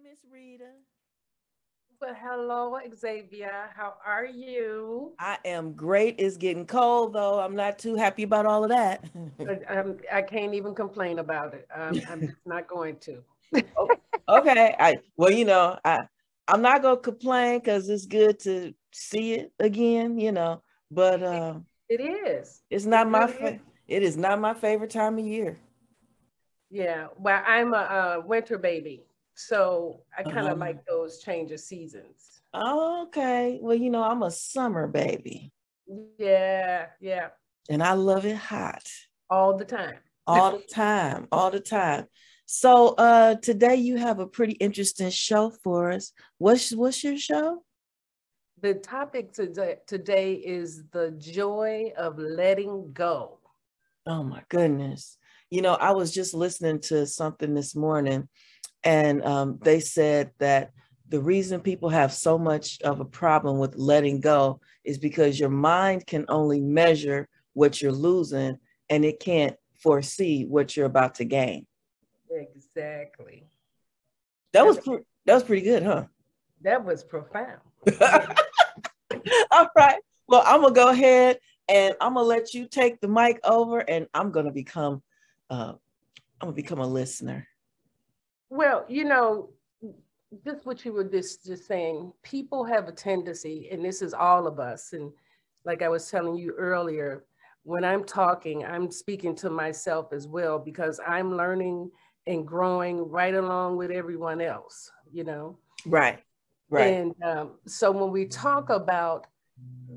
Miss Rita. Well, hello, Xavier. How are you? I am great. It's getting cold though. I'm not too happy about all of that. I can't even complain about it. I'm just not going to. Oh, okay. I'm not gonna complain because it's good to see it again, But It is. it's It not really is. it is not my favorite time of year. Yeah. Well, I'm a winter baby, so I kind of Uh-huh. like those change of seasons. Okay. Well, I'm a summer baby Yeah. Yeah. and I love it hot All the time. all the time, all the time. So today you have a pretty interesting show for us. What's your show? The topic today is the joy of letting go. Oh my goodness. I was just listening to something this morning, and they said that the reason people have so much of a problem with letting go is because your mind can only measure what you're losing and it can't foresee what you're about to gain. Exactly. That was That's that was pretty good, huh? that was profound. Yeah. All right. Well, I'm gonna go ahead and I'm gonna let you take the mic over, and uh, I'm gonna become a listener. Well, just what you were just saying, people have a tendency, and this is all of us. And like I was telling you earlier, when I'm talking, I'm speaking to myself as well because I'm learning and growing right along with everyone else. Right. Right. And so when we talk about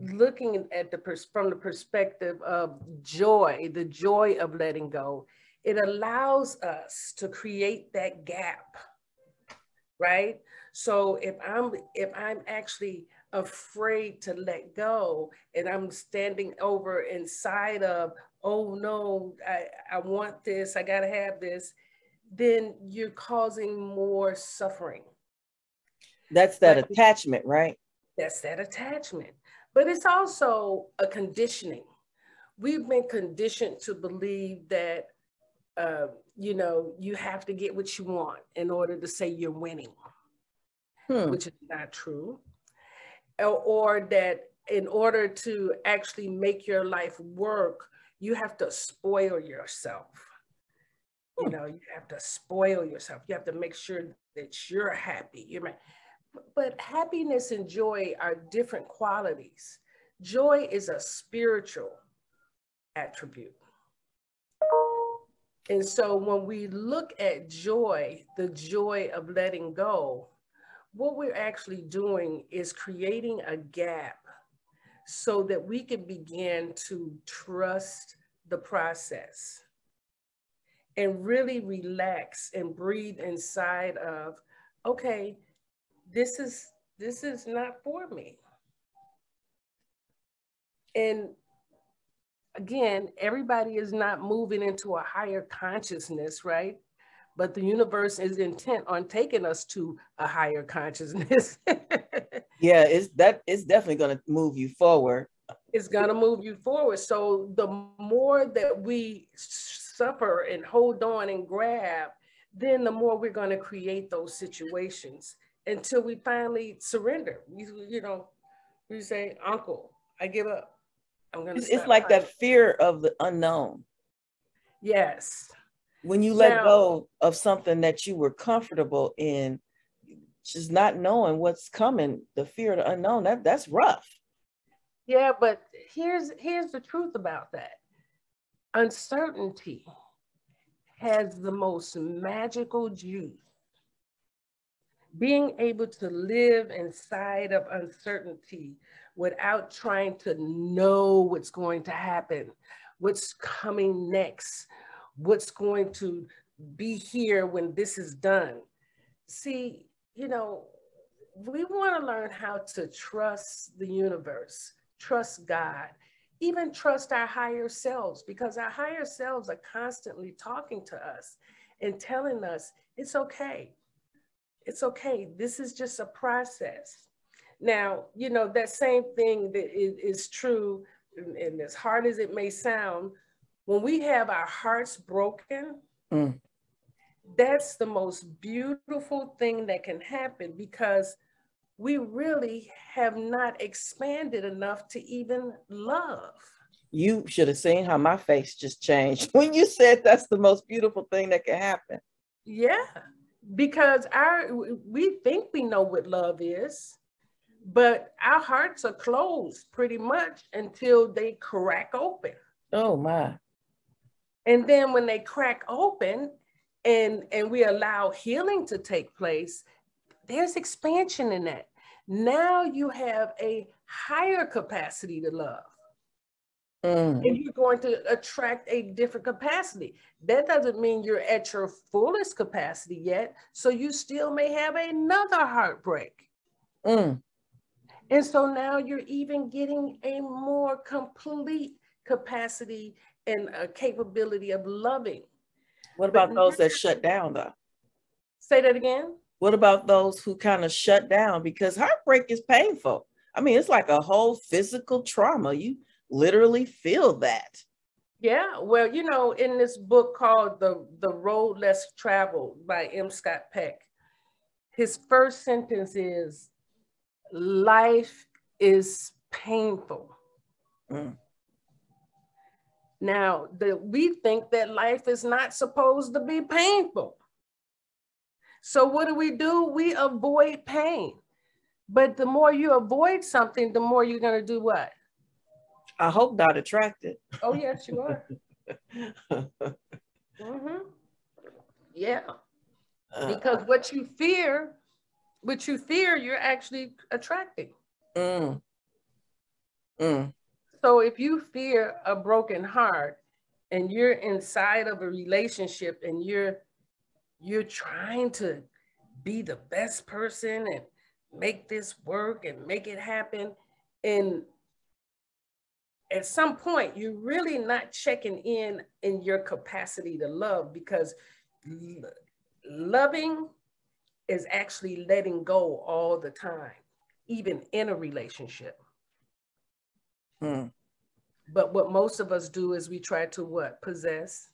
looking at from the perspective of joy, the joy of letting go, it allows us to create that gap, right? So if I'm actually afraid to let go and I'm standing over inside of, oh no, I want this, I gotta have this, then you're causing more suffering. That's that But attachment, right? that's that attachment. But it's also a conditioning. We've been conditioned to believe that uh, you have to get what you want in order to say you're winning, Hmm. which is not true. Or that in order to actually make your life work, you have to spoil yourself. Hmm. You have to spoil yourself. You have to make sure that you're happy. But happiness and joy are different qualities. Joy is a spiritual attribute. And so when we look at joy, the joy of letting go, what we're actually doing is creating a gap so that we can begin to trust the process and really relax and breathe inside of, okay, this is not for me. And again, everybody is not moving into a higher consciousness, right? But the universe is intent on taking us to a higher consciousness. Yeah, it's definitely gonna move you forward. It's going to move you forward. So the more that we suffer and hold on and grab, then the more we're going to create those situations until we finally surrender. We say, Uncle, I give up. I'm going to It's stop like fighting. that fear of the unknown. Yes. When you let Now, go of something that you were comfortable in, just not knowing what's coming, the fear of the unknown, that's rough. yeah, but here's the truth about that. Uncertainty has the most magical juice. Being able to live inside of uncertainty without trying to know what's going to happen, what's coming next, what's going to be here when this is done. See, we want to learn how to trust the universe, trust God, even trust our higher selves, because our higher selves are constantly talking to us and telling us it's okay. It's okay. This is just a process. Now, that same thing that is true, and as hard as it may sound, when we have our hearts broken, Mm. That's the most beautiful thing that can happen, because we really have not expanded enough to even love. You should have seen how my face just changed when you said that's the most beautiful thing that can happen. Yeah, because we think we know what love is, but our hearts are closed pretty much until they crack open. Oh my. And then when they crack open and we allow healing to take place, there's expansion in that. Now you have a higher capacity to love. And you're going to attract a different capacity. That doesn't mean you're at your fullest capacity yet. So you still may have another heartbreak. And so now you're even getting a more complete capacity and a capability of loving. What about those that shut down though? Say that again. What about those who kind of shut down? Because heartbreak is painful. I mean, it's like a whole physical trauma. You literally feel that. Yeah, well, you know, in this book called The Road Less Traveled by M. Scott Peck, his first sentence is, life is painful. Now, we think that life is not supposed to be painful. So what do? We avoid pain. But the more you avoid something, the more you're going to do what? I hope not attract it. Oh, yes, you are. Yeah. Because what you fear, you're actually attracting. So if you fear a broken heart and you're inside of a relationship and you're trying to be the best person and make this work and make it happen, and at some point, you're really not checking in your capacity to love, because loving is actually letting go all the time, even in a relationship. But what most of us do is we try to what? Possess.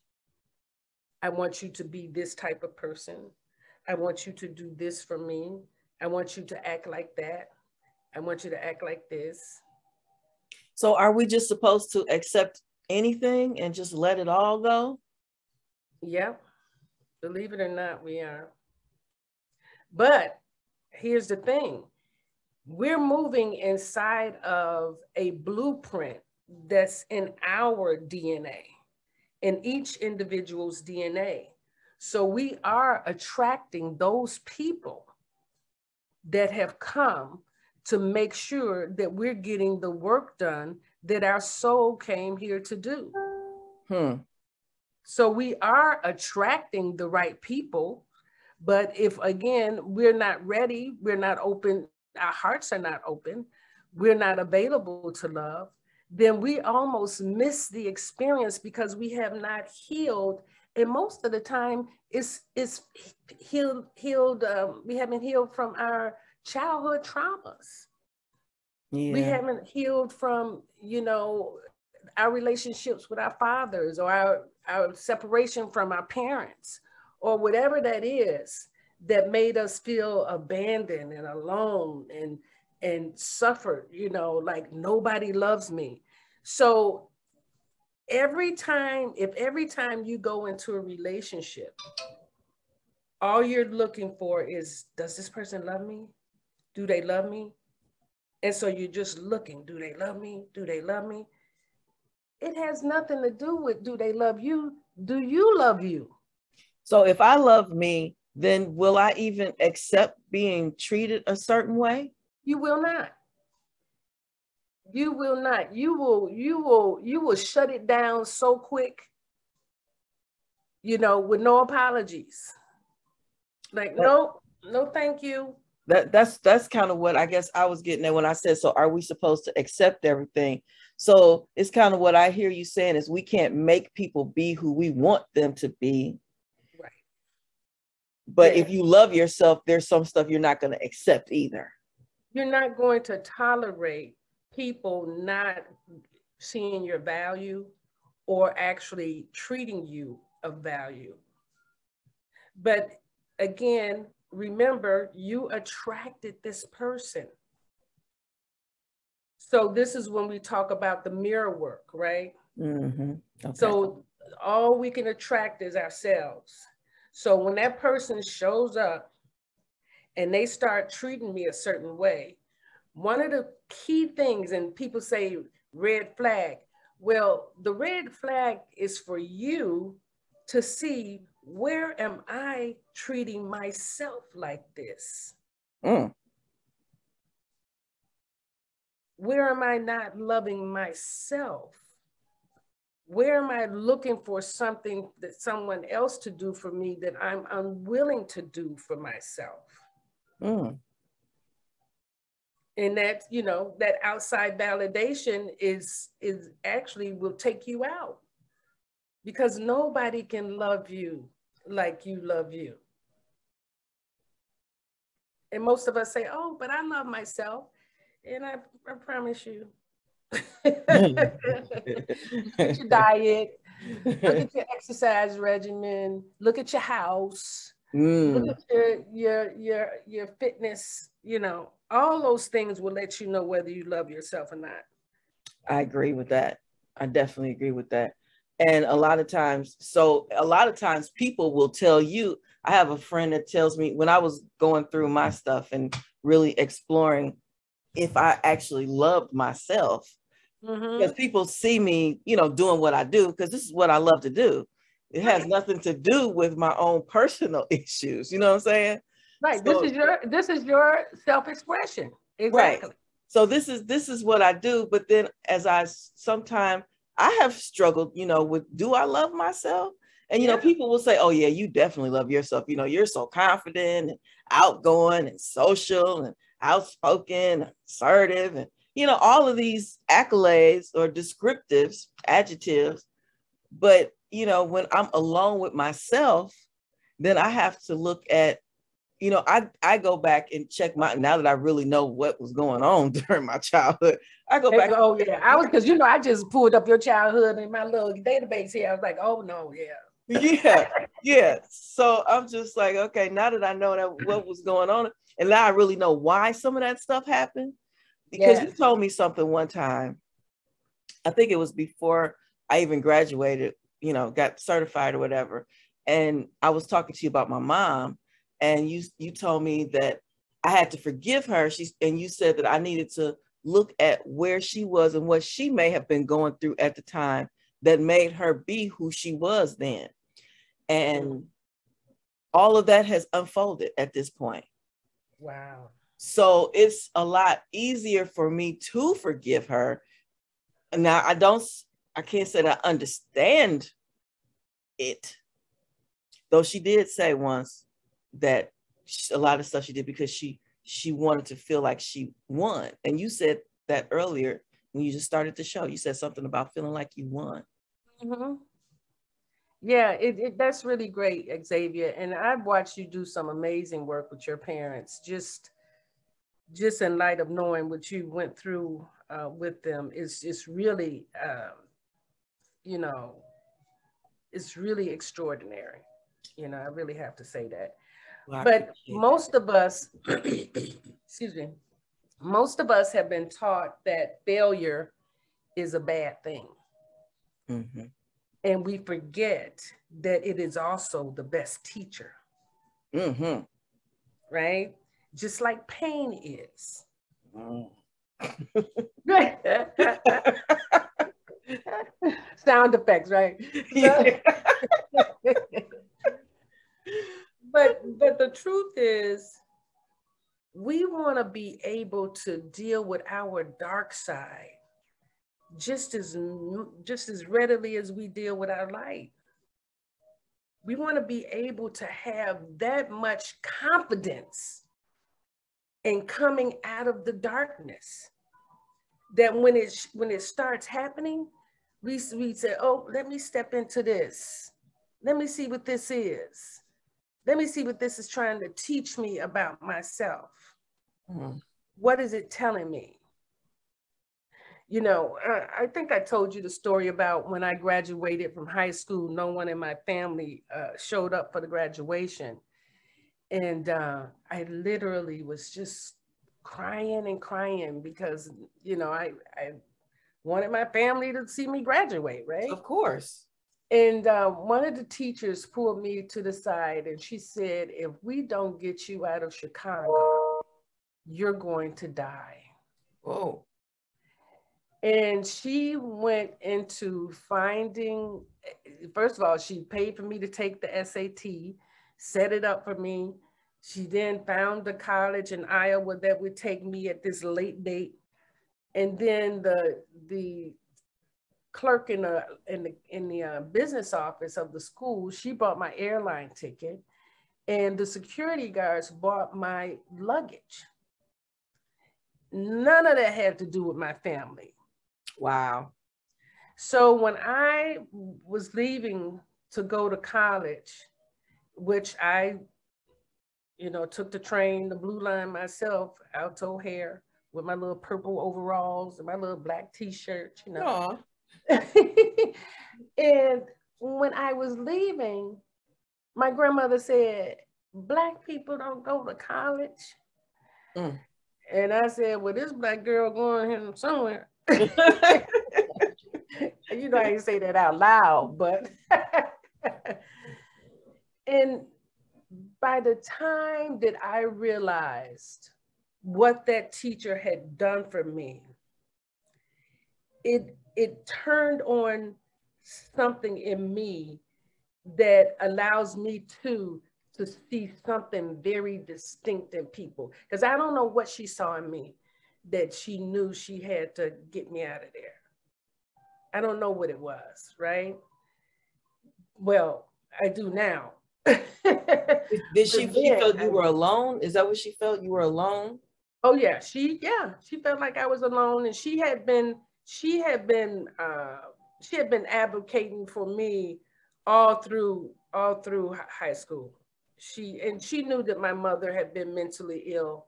I want you to be this type of person. I want you to do this for me. I want you to act like that. I want you to act like this. So are we just supposed to accept anything and just let it all go? Yep. Believe it or not, we are. But here's the thing. We're moving inside of a blueprint that's in our DNA, in each individual's DNA. So we are attracting those people that have come to make sure that we're getting the work done that our soul came here to do. So we are attracting the right people, but if, again, we're not ready, we're not open, our hearts are not open, we're not available to love, then we almost miss the experience because we have not healed. And most of the time it's healed. We haven't healed from our childhood traumas. Yeah. We haven't healed from, you know, our relationships with our fathers, or our separation from our parents, or whatever that is that made us feel abandoned and alone and suffered, you know, like nobody loves me. So every time you go into a relationship, all you're looking for is, does this person love me? Do they love me? And so you're just looking, do they love me? Do they love me? It has nothing to do with, do they love you? Do you love you? So if I love me, then will I even accept being treated a certain way? You will not. You will not. You will shut it down so quick, you know, with no apologies. Like, no, thank you. That's kind of what I guess I was getting at when I said, so are we supposed to accept everything? So it's kind of what I hear you saying is we can't make people be who we want them to be. Right. But if you love yourself, there's some stuff you're not going to accept either. You're not going to tolerate people not seeing your value or actually treating you of value. But again, remember, you attracted this person. So this is when we talk about the mirror work, right? Mm-hmm. Okay. So all we can attract is ourselves. So when that person shows up and they start treating me a certain way, one of the key things, and people say red flag, well, the red flag is for you to see, where am I treating myself like this? Mm. Where am I not loving myself? Where am I looking for something that someone else to do for me that I'm unwilling to do for myself? Mm. And that, you know, that outside validation is actually will take you out, because nobody can love you like you love you. And most of us say, oh, but I love myself. And I promise you, look at your diet, look at your exercise regimen, look at your house, look at your fitness, you know, all those things will let you know whether you love yourself or not. I agree with that. I definitely agree with that. And a lot of times people will tell you, I have a friend that tells me, when I was going through my stuff and really exploring if I actually loved myself, because people see me, you know, doing what I do, because this is what I love to do. It has nothing to do with my own personal issues. You know what I'm saying? Right. So, this is your self-expression. Exactly. right. So this is what I do. But then sometimes I have struggled, you know, with, do I love myself? And, you know, people will say, oh yeah, you definitely love yourself. You know, you're so confident and outgoing and social and outspoken, and assertive, and, you know, all of these accolades or descriptives, adjectives. But, you know, when I'm alone with myself, then I have to look at, you know, I go back and check now that I really know what was going on during my childhood. I go back. Oh yeah, because you know, I just pulled up your childhood in my little database here. I was like, oh no, Yeah. So I'm just like, okay, now that I know that what was going on, and now I really know why some of that stuff happened. Because you told me something one time, I think it was before I even graduated, you know, got certified or whatever. And I was talking to you about my mom, and you told me that I had to forgive her. And you said that I needed to look at where she was and what she may have been going through at the time that made her be who she was then. And all of that has unfolded at this point. Wow. So it's a lot easier for me to forgive her. Now, I can't say that I understand it, though she did say once that a lot of stuff she did because she wanted to feel like she won. And you said that earlier when you just started the show. You said something about feeling like you won. Mm-hmm. Yeah, that's really great, Xavier. And I've watched you do some amazing work with your parents. Just in light of knowing what you went through with them, it's really, you know, it's really extraordinary. You know, I really have to say that. Well, but most of us, excuse me, most of us have been taught that failure is a bad thing. Mm-hmm. And we forget that it is also the best teacher. Mm-hmm. Right? Just like pain is. Mm. Sound effects, right? Yeah. But the truth is, we want to be able to deal with our dark side just as readily as we deal with our light. We want to be able to have that much confidence in coming out of the darkness, that when it starts happening, we say, oh, let me step into this. Let me see what this is. Let me see what this is trying to teach me about myself. Mm-hmm. What is it telling me? You know, I think I told you the story about when I graduated from high school, no one in my family showed up for the graduation. And I literally was just crying and crying because, you know, I wanted my family to see me graduate, right? Of course. And one of the teachers pulled me to the side and she said, if we don't get you out of Chicago, you're going to die. Whoa. And she went into finding, first of all, she paid for me to take the SAT, set it up for me. She then found the college in Iowa that would take me at this late date. And then the clerk in the business office of the school, she bought my airline ticket, and the security guards bought my luggage. None of that had to do with my family. Wow. So when I was leaving to go to college, which I, you know, took the train, the Blue Line myself, Alto hair, with my little purple overalls and my little black t-shirt, you know. And when I was leaving, my grandmother said, Black people don't go to college. Mm. And I said, well, this Black girl going here somewhere. You know, I didn't say that out loud, but and by the time that I realized what that teacher had done for me, it turned on something in me that allows me to see something very distinct in people. Because I don't know what she saw in me that she knew she had to get me out of there. I don't know what it was, right? Well, I do now. Did she felt you were alone? Is that what she felt? You were alone? Oh yeah, she felt like I was alone, and she had been advocating for me all through high school. She knew that my mother had been mentally ill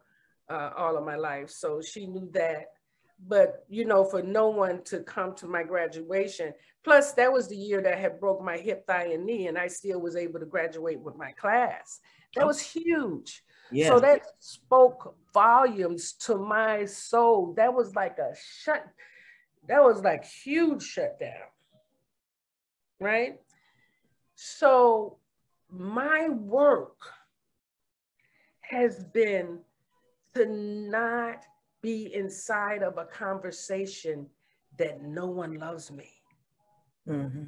all of my life, so she knew that. But, you know, for no one to come to my graduation, plus that was the year that I had broke my hip, thigh, and knee, and I still was able to graduate with my class. That was huge. Yeah. So that spoke volumes to my soul. That was like huge shutdown, right? So my work has been to not be inside of a conversation that no one loves me. Mm-hmm.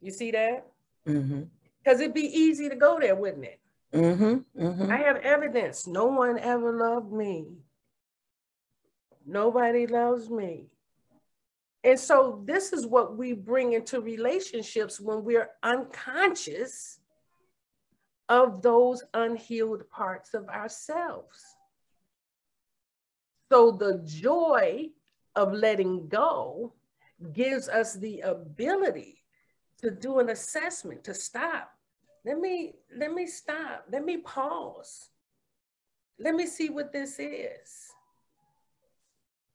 You see that? Because it'd be easy to go there, wouldn't it? Mm-hmm. Mm-hmm. I have evidence. No one ever loved me. Nobody loves me. And so this is what we bring into relationships when we're unconscious of those unhealed parts of ourselves. So the joy of letting go gives us the ability to do an assessment, to stop. Let me stop. Let me pause. Let me see what this is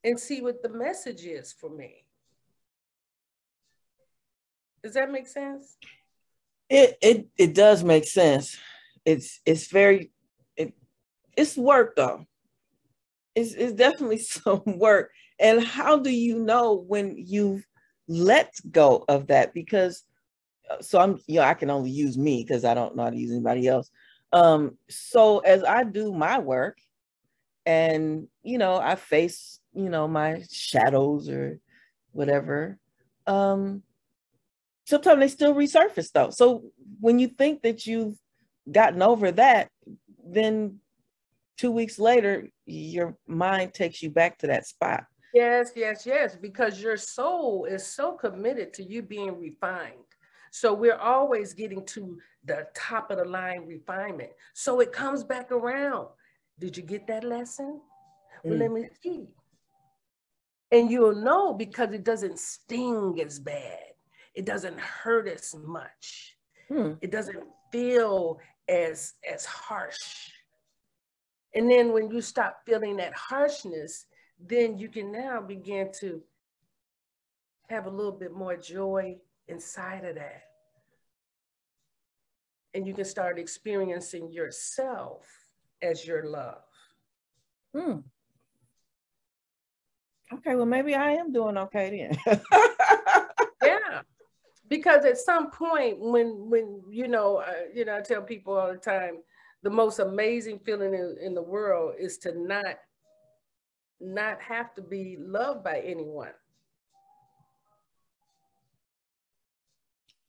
and see what the message is for me. Does that make sense? It does make sense. It's work though. It's definitely some work. And how do you know when you've let go of that? Because I can only use me because I don't know how to use anybody else. So as I do my work and, I face, my shadows or whatever, sometimes they still resurface though. So when you think that you've gotten over that, then 2 weeks later, your mind takes you back to that spot. Yes, because your soul is so committed to you being refined. So we're always getting to the top of the line refinement. So it comes back around. Did you get that lesson? Well, let me see. And you'll know because it doesn't sting as bad. It doesn't hurt as much. It doesn't feel as harsh. And then when you stop feeling that harshness, then you can now begin to have a little bit more joy inside of that. And you can start experiencing yourself as your love. Hmm. Okay, well, maybe I am doing okay then. Yeah, because at some point when I tell people all the time, the most amazing feeling in the world is to not have to be loved by anyone.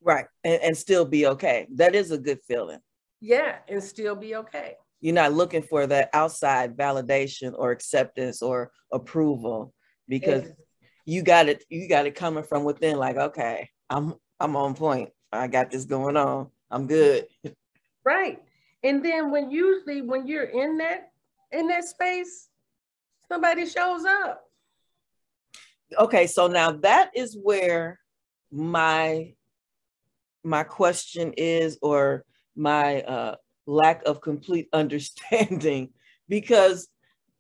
Right. And still be okay. That is a good feeling. Yeah, and still be okay. You're not looking for that outside validation or acceptance or approval, because you got it coming from within, like, okay, I'm on point. I got this going on. I'm good. Right. And then when you're in that space, somebody shows up. Okay, so now that is where my question is, or my lack of complete understanding, because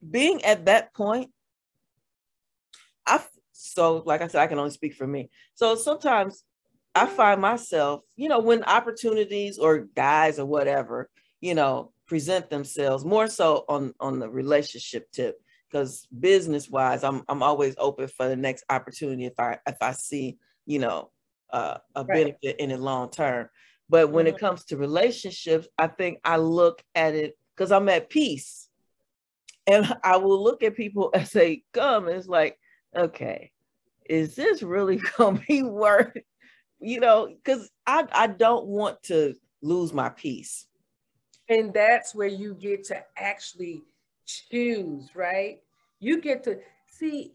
being at that point, so like I said, I can only speak for me. So sometimes I find myself, when opportunities or guys or whatever, present themselves, more so on the relationship tip, because business wise, I'm always open for the next opportunity if I see, a benefit in it long term. But when it comes to relationships, I think I look at it because I'm at peace, and I will look at people as they come, and it's like, okay, is this really gonna be worth, because I don't want to lose my peace. And that's where you get to actually choose, right? You get to see,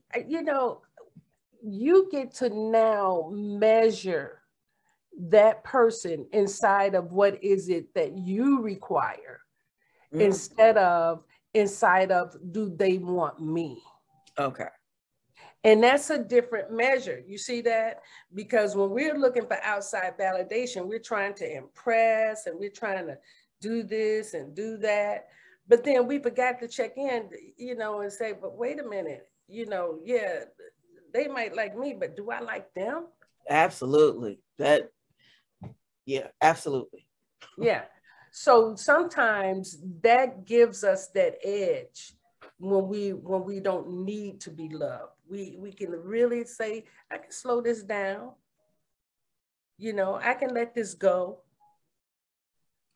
you get to now measure that person inside of what is it that you require, instead of inside of, do they want me? Okay. And that's a different measure. You see that? Because when we're looking for outside validation, we're trying to impress and we're trying to do this and do that. But then we forgot to check in, and say, but wait a minute, yeah, they might like me, but do I like them? Absolutely. Yeah, absolutely. Yeah. So sometimes that gives us that edge when we don't need to be loved. We can really say, I can slow this down. I can let this go.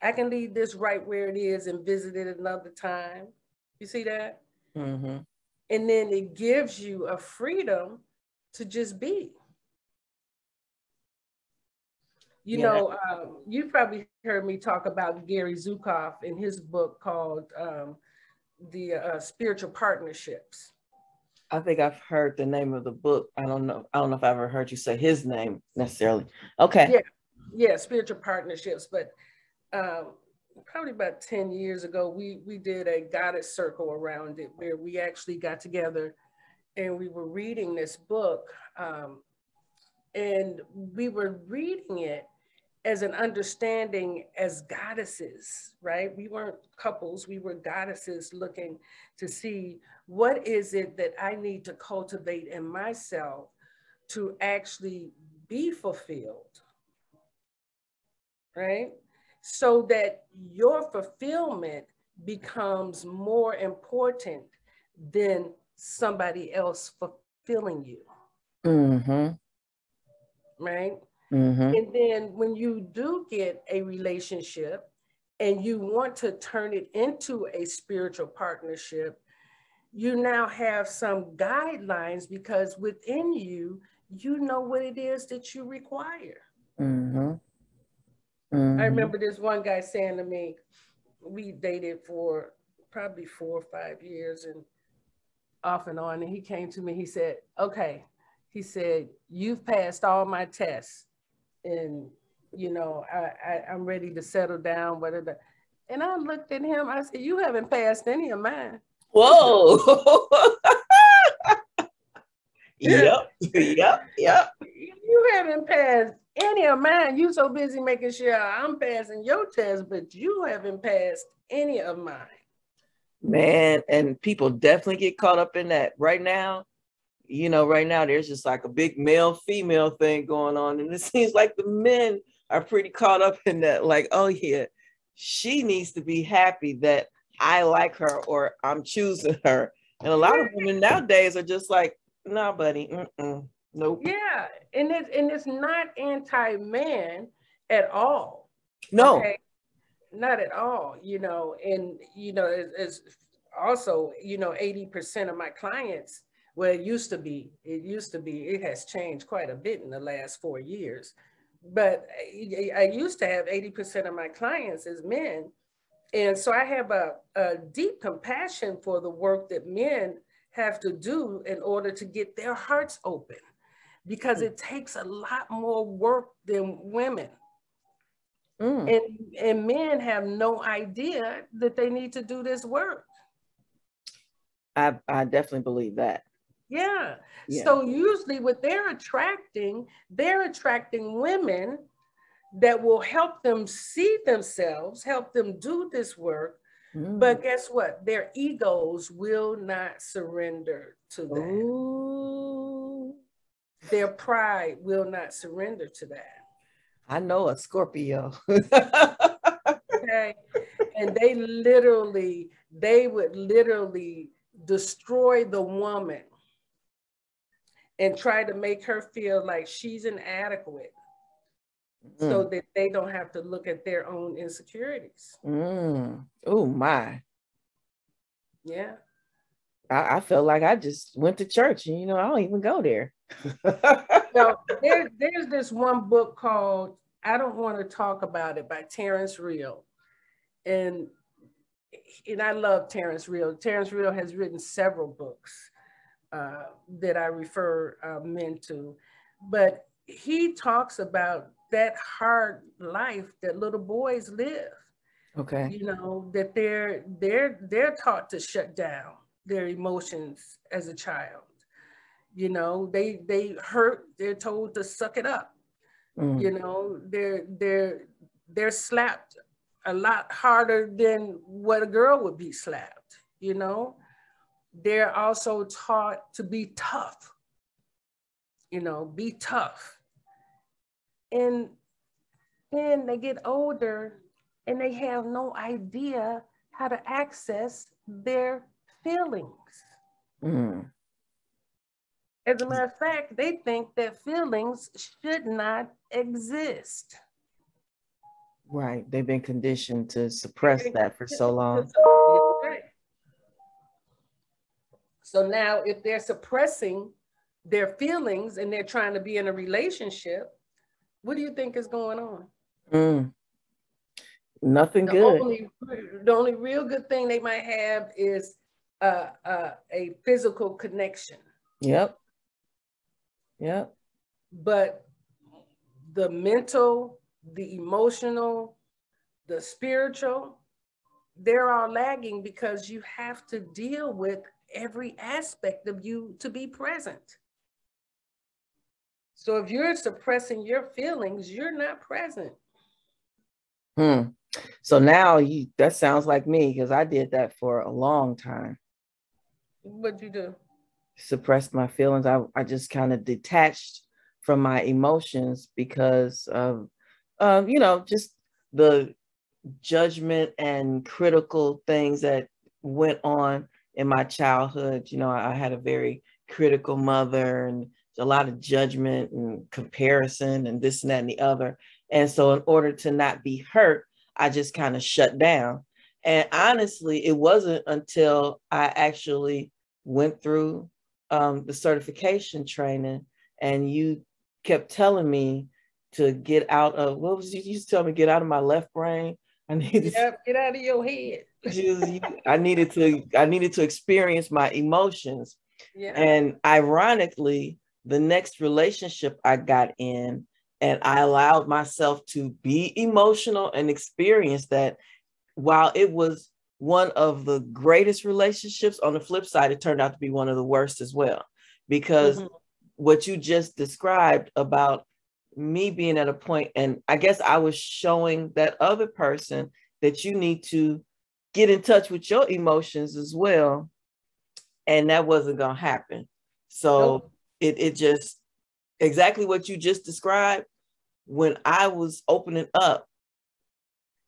I can leave this right where it is and visit it another time. You see that? Mm-hmm. And then it gives you a freedom to just be. You probably heard me talk about Gary Zukav in his book called the Spiritual Partnerships. I think I've heard the name of the book. I don't know if I've ever heard you say his name necessarily. Okay. Yeah, Spiritual Partnerships. But probably about 10 years ago, we did a goddess circle around it, where we actually got together and we were reading this book. And we were reading it as an understanding as goddesses, right? We weren't couples, we were goddesses looking to see, what is it that I need to cultivate in myself to actually be fulfilled, right? So that your fulfillment becomes more important than somebody else fulfilling you. Mm-hmm. Right? Mm-hmm. And then when you do get a relationship and you want to turn it into a spiritual partnership, you now have some guidelines, because within you, you know what it is that you require. Mm-hmm. Mm-hmm. I remember this one guy saying to me, we dated for probably 4 or 5 years and off and on. And he came to me, he said, okay, he said, you've passed all my tests, and I'm ready to settle down, whatever. And I looked at him, I said, you haven't passed any of mine. Whoa. Yep. You haven't passed any of mine. You so busy making sure I'm passing your test, but you haven't passed any of mine. Man, and people definitely get caught up in that right now. Right now there's just like a big male female thing going on. And it seems like the men are pretty caught up in that. Like, oh, yeah, she needs to be happy that I like her or I'm choosing her. And a lot of women nowadays are just like, nah, buddy, nope. Yeah. And it's not anti-man at all. No. Okay. Not at all, and it's also, 80% of my clients, well, it used to be, it has changed quite a bit in the last 4 years. But I used to have 80% of my clients as men. And so I have a deep compassion for the work that men have to do in order to get their hearts open, because it takes a lot more work than women. And men have no idea that they need to do this work. I definitely believe that. Yeah. So usually what they're attracting women that will help them see themselves, help them do this work. But guess what? Their egos will not surrender to that. Ooh. Their pride will not surrender to that. I know a Scorpio. Okay. And they would literally destroy the woman and try to make her feel like she's inadequate, so that they don't have to look at their own insecurities. Oh my. Yeah. I felt like I just went to church and I don't even go there. Well, there's this one book called I Don't Want to Talk About It by Terrence Real. And I love Terrence Real. Terrence Real has written several books that I refer men to. But he talks about that hard life that little boys live. Okay. That they're taught to shut down their emotions as a child. They hurt, they're told to suck it up. They're slapped a lot harder than what a girl would be slapped. They're also taught to be tough. Be tough. And then they get older and they have no idea how to access their feelings. As a matter of fact, they think that feelings should not exist. Right. They've been conditioned to suppress that for so long. So now if they're suppressing their feelings and they're trying to be in a relationship, what do you think is going on? Nothing good. The only real good thing they might have is a physical connection. Yep. But the mental, the emotional, the spiritual, they're all lagging, because you have to deal with every aspect of you to be present. So if you're suppressing your feelings, you're not present. So now that sounds like me, because I did that for a long time. What'd you do? Suppressed my feelings. I just kind of detached from my emotions because of, just the judgment and critical things that went on in my childhood. I had a very critical mother and a lot of judgment and comparison and this and that and the other. And so in order to not be hurt, I just kind of shut down. And honestly, it wasn't until I actually went through the certification training and you kept telling me to get out of, what was you used to tell me, get out of my left brain. I needed get out of your head. I needed to experience my emotions. Yeah. And ironically, the next relationship I got in, and I allowed myself to be emotional and experience that, while it was one of the greatest relationships, on the flip side, it turned out to be one of the worst as well. Because what you just described about me being at a point, and I guess I was showing that other person that you need to get in touch with your emotions as well. And that wasn't going to happen. So Nope. it just, exactly what you just described, when I was opening up,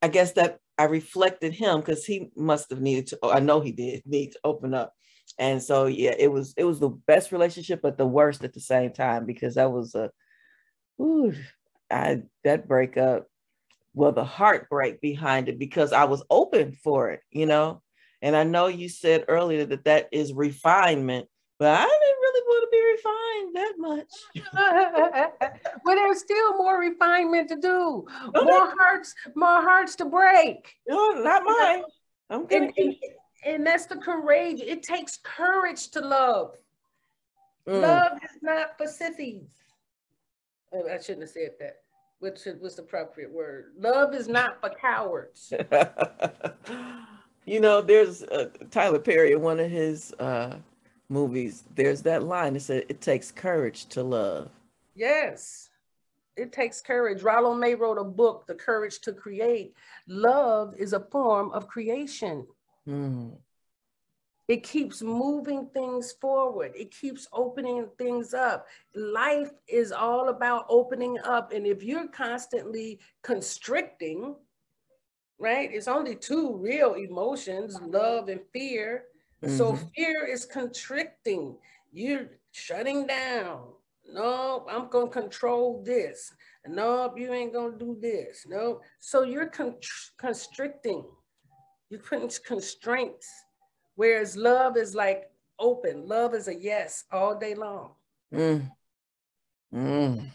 I guess that I reflected him, because he must have needed to, I know he did need to open up. And so, yeah, it was the best relationship, but the worst at the same time, because that was that breakup, well, the heartbreak behind it, because I was open for it, you know? And I know you said earlier that is refinement, but I didn't really want to be refined that much. But there's still more refinement to do, Okay. more hearts to break. No, not You know? mine. I'm gonna And, and keep. and that's the courage. It takes courage to love. Mm. Love is not for sissies. I shouldn't have said that. What's the appropriate word? Love is not for cowards. You know, there's Tyler Perry in one of his movies. There's that line that said, "It takes courage to love." Yes, it takes courage. Rollo May wrote a book, The Courage to Create. Love is a form of creation. Mm. It keeps moving things forward. It keeps opening things up. Life is all about opening up. And if you're constantly constricting, right? It's only two real emotions, love and fear. So Mm-hmm. fear is constricting. You're shutting down. No, I'm going to control this. No, you ain't going to do this. No. So you're constricting. You're putting constraints. Whereas love is like open. Love is a yes all day long. Mm. Mm.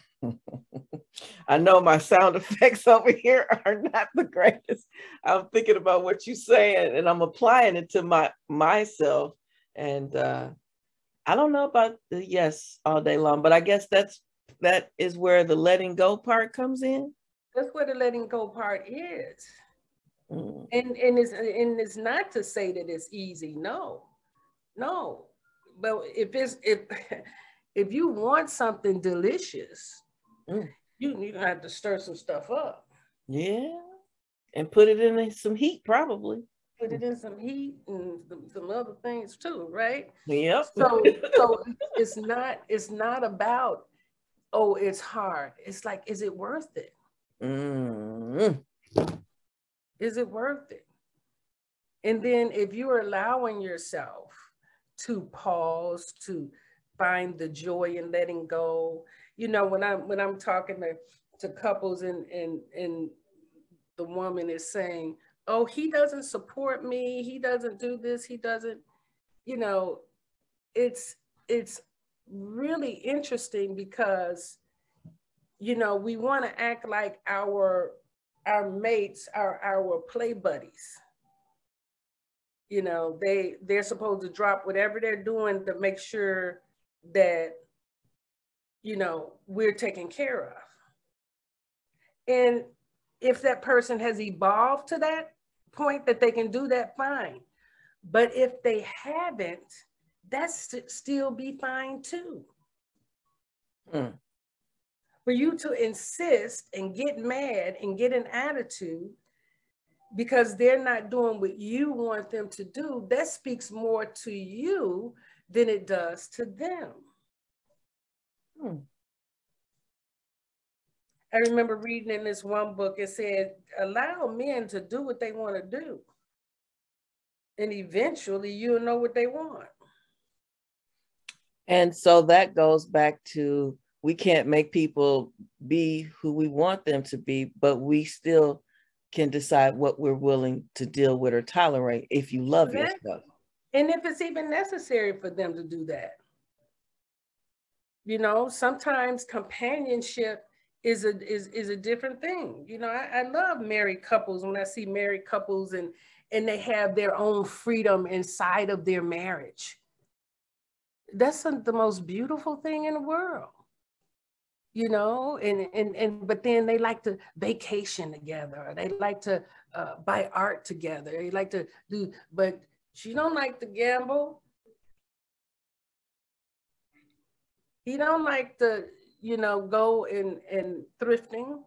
I know my sound effects over here are not the greatest. I'm thinking about what you're saying, and I'm applying it to myself. And I don't know about the yes all day long, but I guess that is where the letting go part comes in. That's where the letting go part is. Mm. And it's not to say that it's easy. No, no. But if you want something delicious, Mm. you gonna have to stir some stuff up. Yeah, and put it in some heat, probably. Put it in some heat and some other things too, right? Yep. So it's not about, oh, it's hard. It's like, is it worth it? Mm. Is it worth it? And then if you're allowing yourself to pause, to find the joy in letting go, when I'm talking to couples and the woman is saying, oh, he doesn't support me, he doesn't do this, he doesn't, you know, it's it's really interesting because we want to act like our mates are our play buddies. They're supposed to drop whatever they're doing to make sure that we're taken care of. And if that person has evolved to that point that they can do that, fine. But if they haven't, that's still be fine too. Mm. For you to insist and get mad and get an attitude because they're not doing what you want them to do, that speaks more to you than it does to them. Mm. I remember reading in this one book, it said, allow men to do what they want to do. And eventually you'll know what they want. And so that goes back to, we can't make people be who we want them to be, but we still can decide what we're willing to deal with or tolerate if you love yourself. And if it's even necessary for them to do that. Sometimes companionship is a different thing. I love married couples when I see married couples and they have their own freedom inside of their marriage. That's the most beautiful thing in the world. But then they like to vacation together. They like to buy art together. They like to do, but she don't like to gamble. He don't like to, go and thrifting.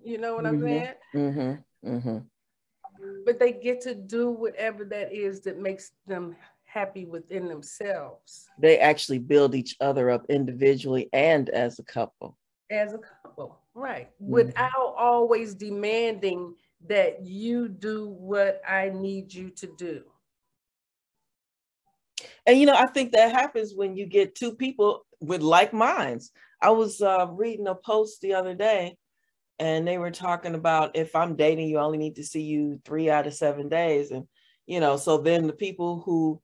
You know what I'm saying? Mm-hmm. Mm-hmm. but they get to do whatever that is that makes them happy within themselves. They actually build each other up individually and as a couple. As a couple, right. Without always demanding that you do what I need you to do. And, you know, I think that happens when you get two people with like minds. I was reading a post the other day, and they were talking about, if I'm dating you, I only need to see you 3 out of 7 days. And, you know, so then the people who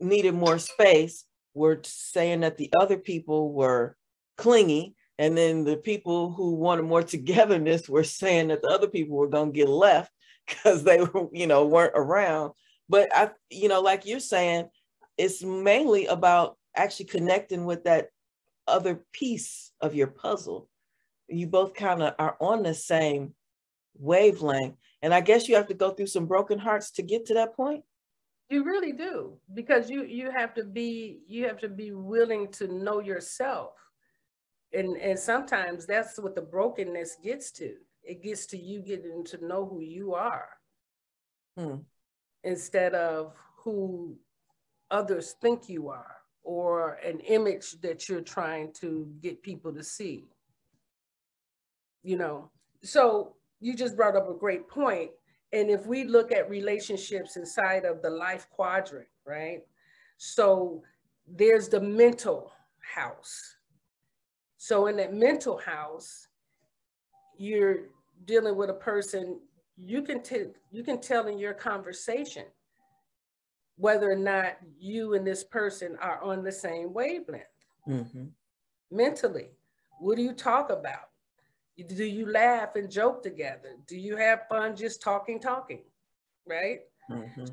needed more space were saying that the other people were clingy. And then the people who wanted more togetherness were saying that the other people were going to get left because they were, you know, weren't around. But I, you know, like you're saying, it's mainly about actually connecting with that other piece of your puzzle. You both kind of are on the same wavelength. And I guess you have to go through some broken hearts to get to that point. You really do, because you have to be willing to know yourself. And sometimes that's what the brokenness gets to. It gets to you getting to know who you are instead of who others think you are, or an image that you're trying to get people to see. You know, so you just brought up a great point. And if we look at relationships inside of the life quadrant, right? So there's the mental house. So in that mental house, you're dealing with a person, you can tell in your conversation whether or not you and this person are on the same wavelength. Mentally, what do you talk about? Do you laugh and joke together? Do you have fun just talking, right?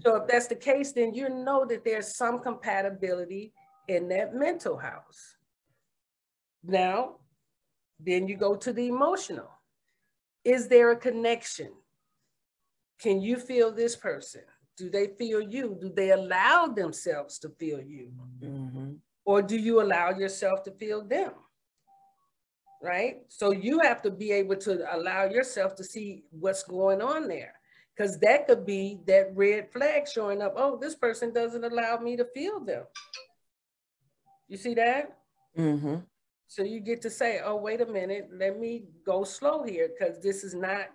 So if that's the case, then you know that there's some compatibility in that mental house. Now, then you go to the emotional. Is there a connection? Can you feel this person? Do they feel you? Do they allow themselves to feel you? Or do you allow yourself to feel them? Right? So you have to be able to allow yourself to see what's going on there. Because that could be that red flag showing up. Oh, this person doesn't allow me to feel them. You see that? So you get to say, oh, wait a minute, let me go slow here, because this is not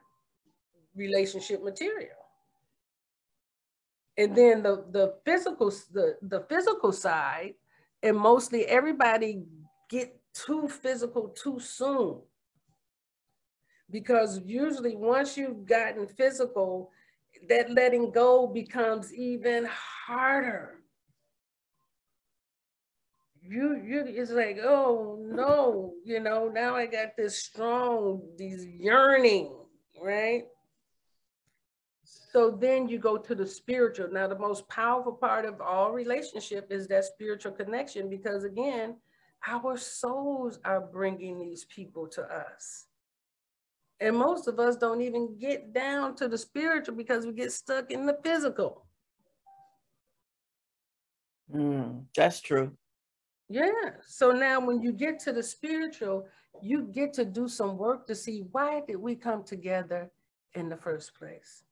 relationship material. And then the physical side, and mostly everybody get too physical too soon. Because usually once you've gotten physical, that letting go becomes even harder. It's like, oh no, you know, now I got this yearning, right? So then you go to the spiritual. Now, the most powerful part of all relationship is that spiritual connection, because again, our souls are bringing these people to us. And most of us don't even get down to the spiritual because we get stuck in the physical. That's true. Yeah. So now when you get to the spiritual, you get to do some work to see, why did we come together in the first place?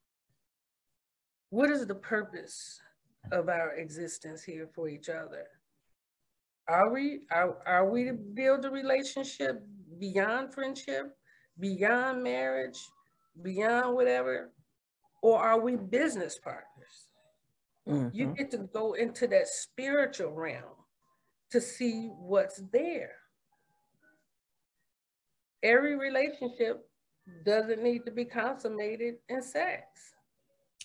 What is the purpose of our existence here for each other? Are we to build a relationship beyond friendship, beyond marriage, beyond whatever? Or are we business partners? You get to go into that spiritual realm to see what's there. Every relationship doesn't need to be consummated in sex.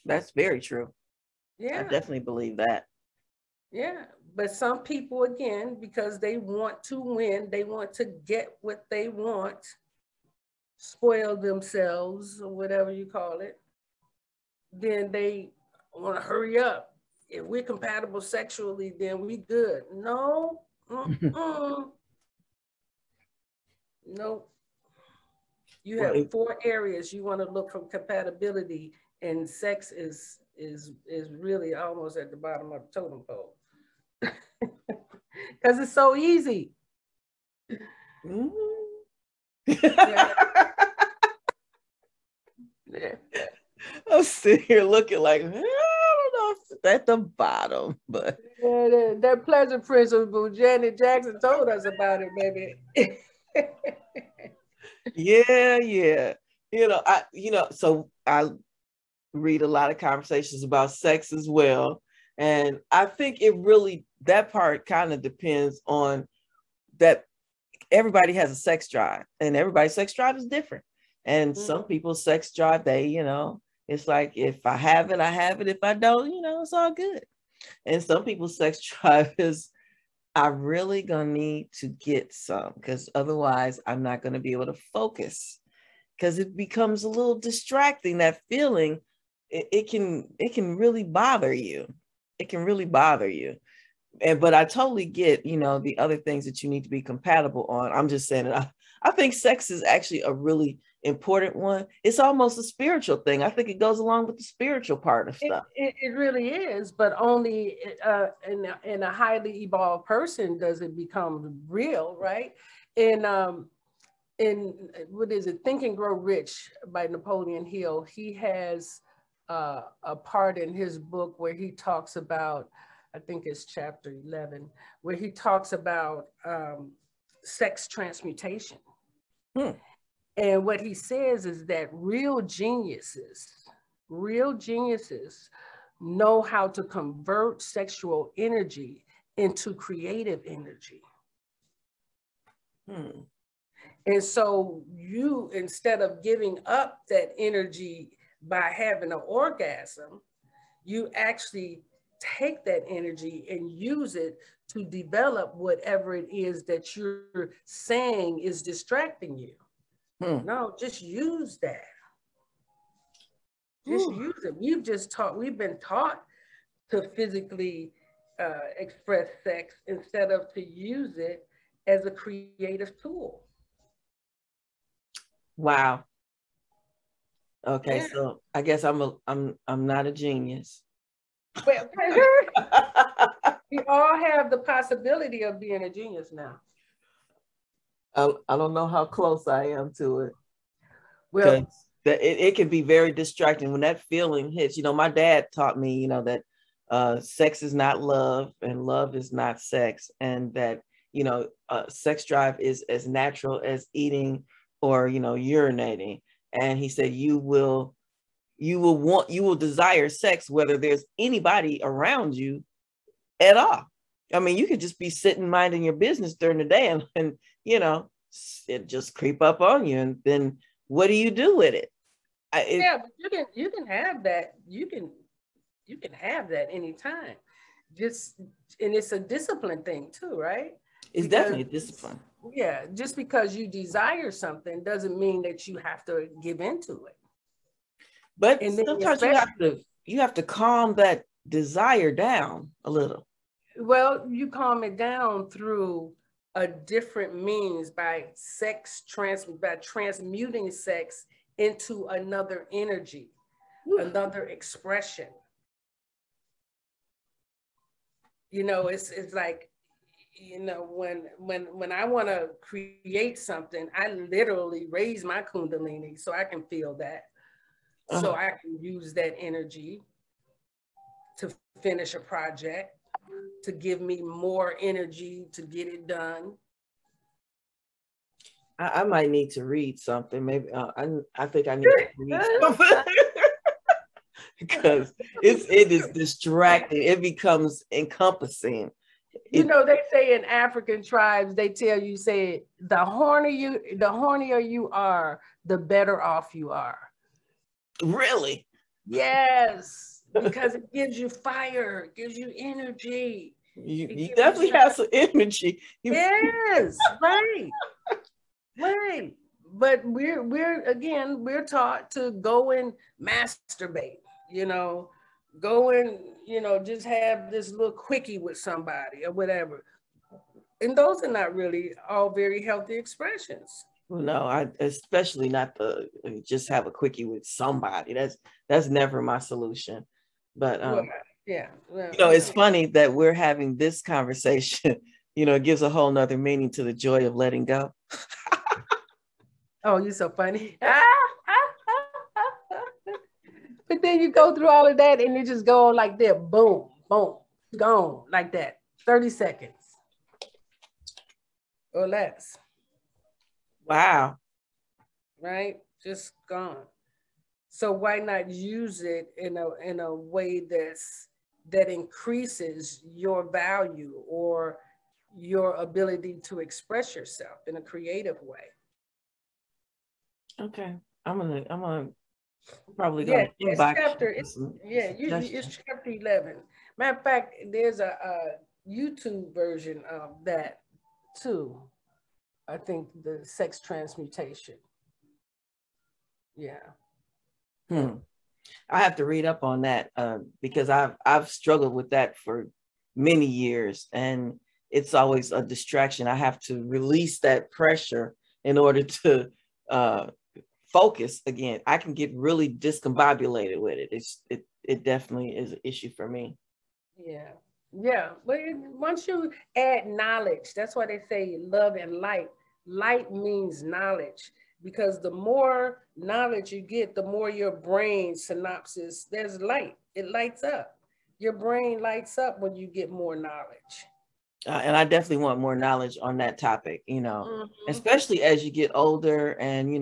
That's very true. Yeah. I definitely believe that. Yeah. But some people, again, because they want to win, they want to get what they want, spoil themselves, or whatever you call it, then they want to hurry up. If we're compatible sexually, then we good. No. Nope. You have 4 areas you want to look for compatibility, and sex is really almost at the bottom of the totem pole. Because it's so easy. Yeah. I'm sitting here looking like, I don't know if it's at the bottom, but Yeah, that pleasure principle, Janet Jackson told us about it, baby. yeah, yeah. So I read a lot of conversations about sex as well. And I think that part kind of depends on that everybody has a sex drive and everybody's sex drive is different. And some people's sex drive, it's like, if I have it, I have it. If I don't, it's all good. And some people's sex drive is, I really gonna need to get some, because otherwise I'm not gonna be able to focus, because it becomes a little distracting. That feeling, it can really bother you. It can really bother you. But I totally get, the other things that you need to be compatible on. I'm just saying that I think sex is actually a really important one. It's almost a spiritual thing. I think it goes along with the spiritual part of stuff. It really is, but only in a highly evolved person does it become real, right? In what is it, Think and Grow Rich by Napoleon Hill, he has a part in his book where he talks about, I think it's chapter 11, where he talks about sex transmutation. And what he says is that real geniuses know how to convert sexual energy into creative energy. And so you, instead of giving up that energy by having an orgasm, you actually take that energy and use it to develop whatever it is that you're saying is distracting you. No, just use that. Just use it. We've been taught to physically express sex instead of to use it as a creative tool. Wow. Okay, yeah. So I guess I'm not a genius. Well, we all have the possibility of being a genius now. I don't know how close I am to it. Well, it can be very distracting when that feeling hits. My dad taught me, that sex is not love and love is not sex, and that sex drive is as natural as eating or urinating. And he said you will desire sex whether there's anybody around you at all. I mean, you could just be sitting minding your business during the day and it just creep up on you, and then what do you do with it? But you can have that. You can have that anytime. And it's a discipline thing too, right? It's definitely a discipline. Yeah, just because you desire something doesn't mean that you have to give into it. But sometimes you have to calm that desire down a little. Well, you calm it down through a different means by transmuting sex into another energy, another expression. It's like, when I want to create something, I literally raise my Kundalini so I can feel that. So I can use that energy to finish a project, to give me more energy to get it done. I might need to read something. Maybe I think I need to read something because it is distracting. It becomes encompassing. They say in African tribes, they tell you, say, the hornier you are, the better off you are. Really? Yes, because it gives you fire, it gives you energy. You definitely have some energy. Yes, right. Right. But we're taught to go and masturbate, go and, just have this little quickie with somebody or whatever. And those are not really all very healthy expressions. Well, no, I especially not just have a quickie with somebody. That's never my solution. But it's funny that we're having this conversation. It gives a whole nother meaning to the joy of letting go. Oh, you're so funny. But then you go through all of that and you just go on like that, boom, boom, gone like that. 30 seconds or less. Wow. Right? Just gone. So why not use it in a way that increases your value or your ability to express yourself in a creative way? Okay. I'm probably Yeah, gonna it's inbox chapter. you some It's suggestions. chapter 11. Matter of fact, there's a YouTube version of that too. I think the sex transmutation. Yeah. I have to read up on that because I've struggled with that for many years, and it's always a distraction. I have to release that pressure in order to uh, focus again. I can get really discombobulated with it. It definitely is an issue for me. Yeah. Yeah. But once you add knowledge, that's why they say love and light. Light means knowledge because the more knowledge you get, the more your brain synapses, there's light. It lights up. Your brain lights up when you get more knowledge. And I definitely want more knowledge on that topic, Mm-hmm. especially as you get older and,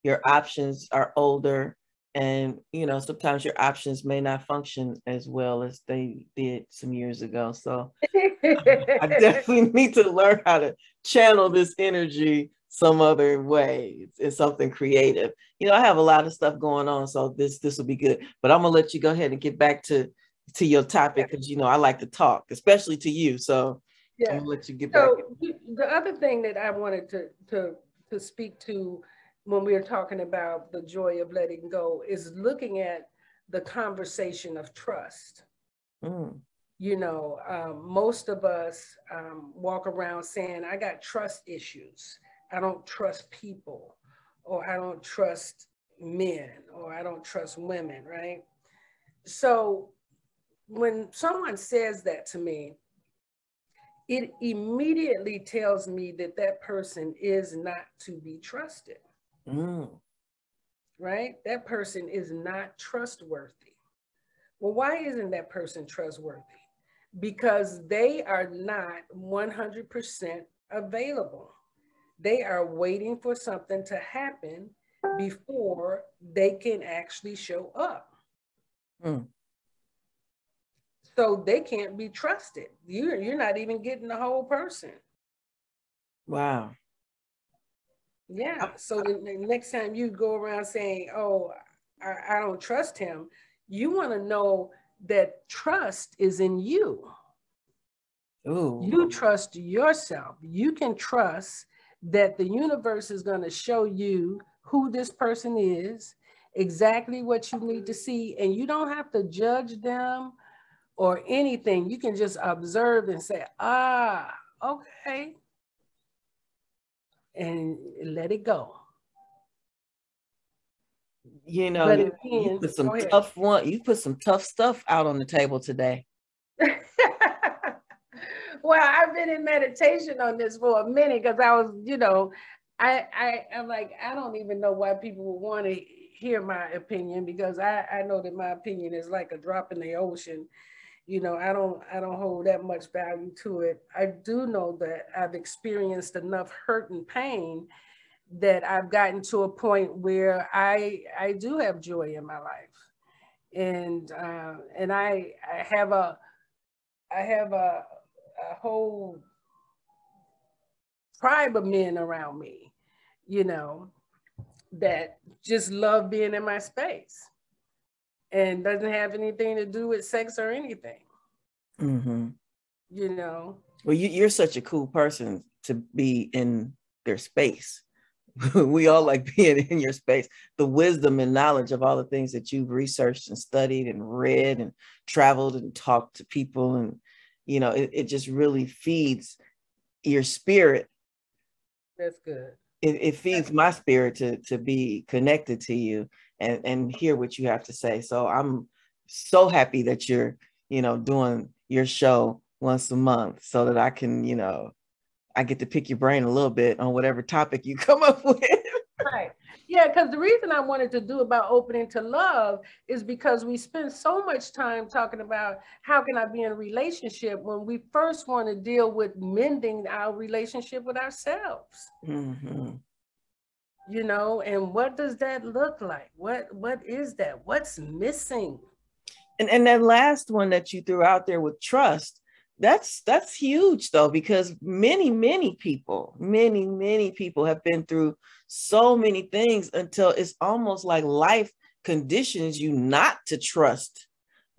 your options are older and, sometimes your options may not function as well as they did some years ago. So I definitely need to learn how to channel this energy some other way. It's something creative. I have a lot of stuff going on, so this will be good. But I'm gonna let you go ahead and get back to your topic because I like to talk, especially to you. So I'm Yeah. gonna let you get back. So the other thing that I wanted to speak to when we are talking about the joy of letting go is looking at the conversation of trust. Mm. Most of us walk around saying, I got trust issues. I don't trust people, or I don't trust men, or I don't trust women, right? So when someone says that to me, it immediately tells me that that person is not to be trusted, right? That person is not trustworthy. Well, why isn't that person trustworthy? Because they are not 100% available. They are waiting for something to happen before they can actually show up. So they can't be trusted. You're not even getting the whole person. Wow. Yeah. So the next time you go around saying, oh, I don't trust him, you want to know that trust is in you. Ooh. You trust yourself. You can trust that the universe is going to show you who this person is, exactly what you need to see, and you don't have to judge them or anything. You can just observe and say, okay, and let it go. But again, you put some tough stuff out on the table today. Well, I've been in meditation on this for a minute because I was, I'm like, I don't even know why people would want to hear my opinion, because I know that my opinion is like a drop in the ocean. I don't hold that much value to it. I do know that I've experienced enough hurt and pain that I've gotten to a point where I do have joy in my life, and I have a whole tribe of men around me, that just love being in my space and doesn't have anything to do with sex or anything. Mm-hmm. Well, you're such a cool person to be in their space. We all like being in your space. The wisdom and knowledge of all the things that you've researched and studied and read and traveled and talked to people, and it just really feeds your spirit. That's good. It feeds my spirit to be connected to you and hear what you have to say. So I'm so happy that you're doing your show once a month so that I can I get to pick your brain a little bit on whatever topic you come up with. Right. Yeah, because the reason I wanted to do about opening to love is because we spend so much time talking about how can I be in a relationship when we first want to deal with mending our relationship with ourselves. Mm-hmm. You know, and what does that look like? What is that? What's missing? And that last one that you threw out there with trust, that's huge though, because many people, many people have been through so many things until it's almost like life conditions you not to trust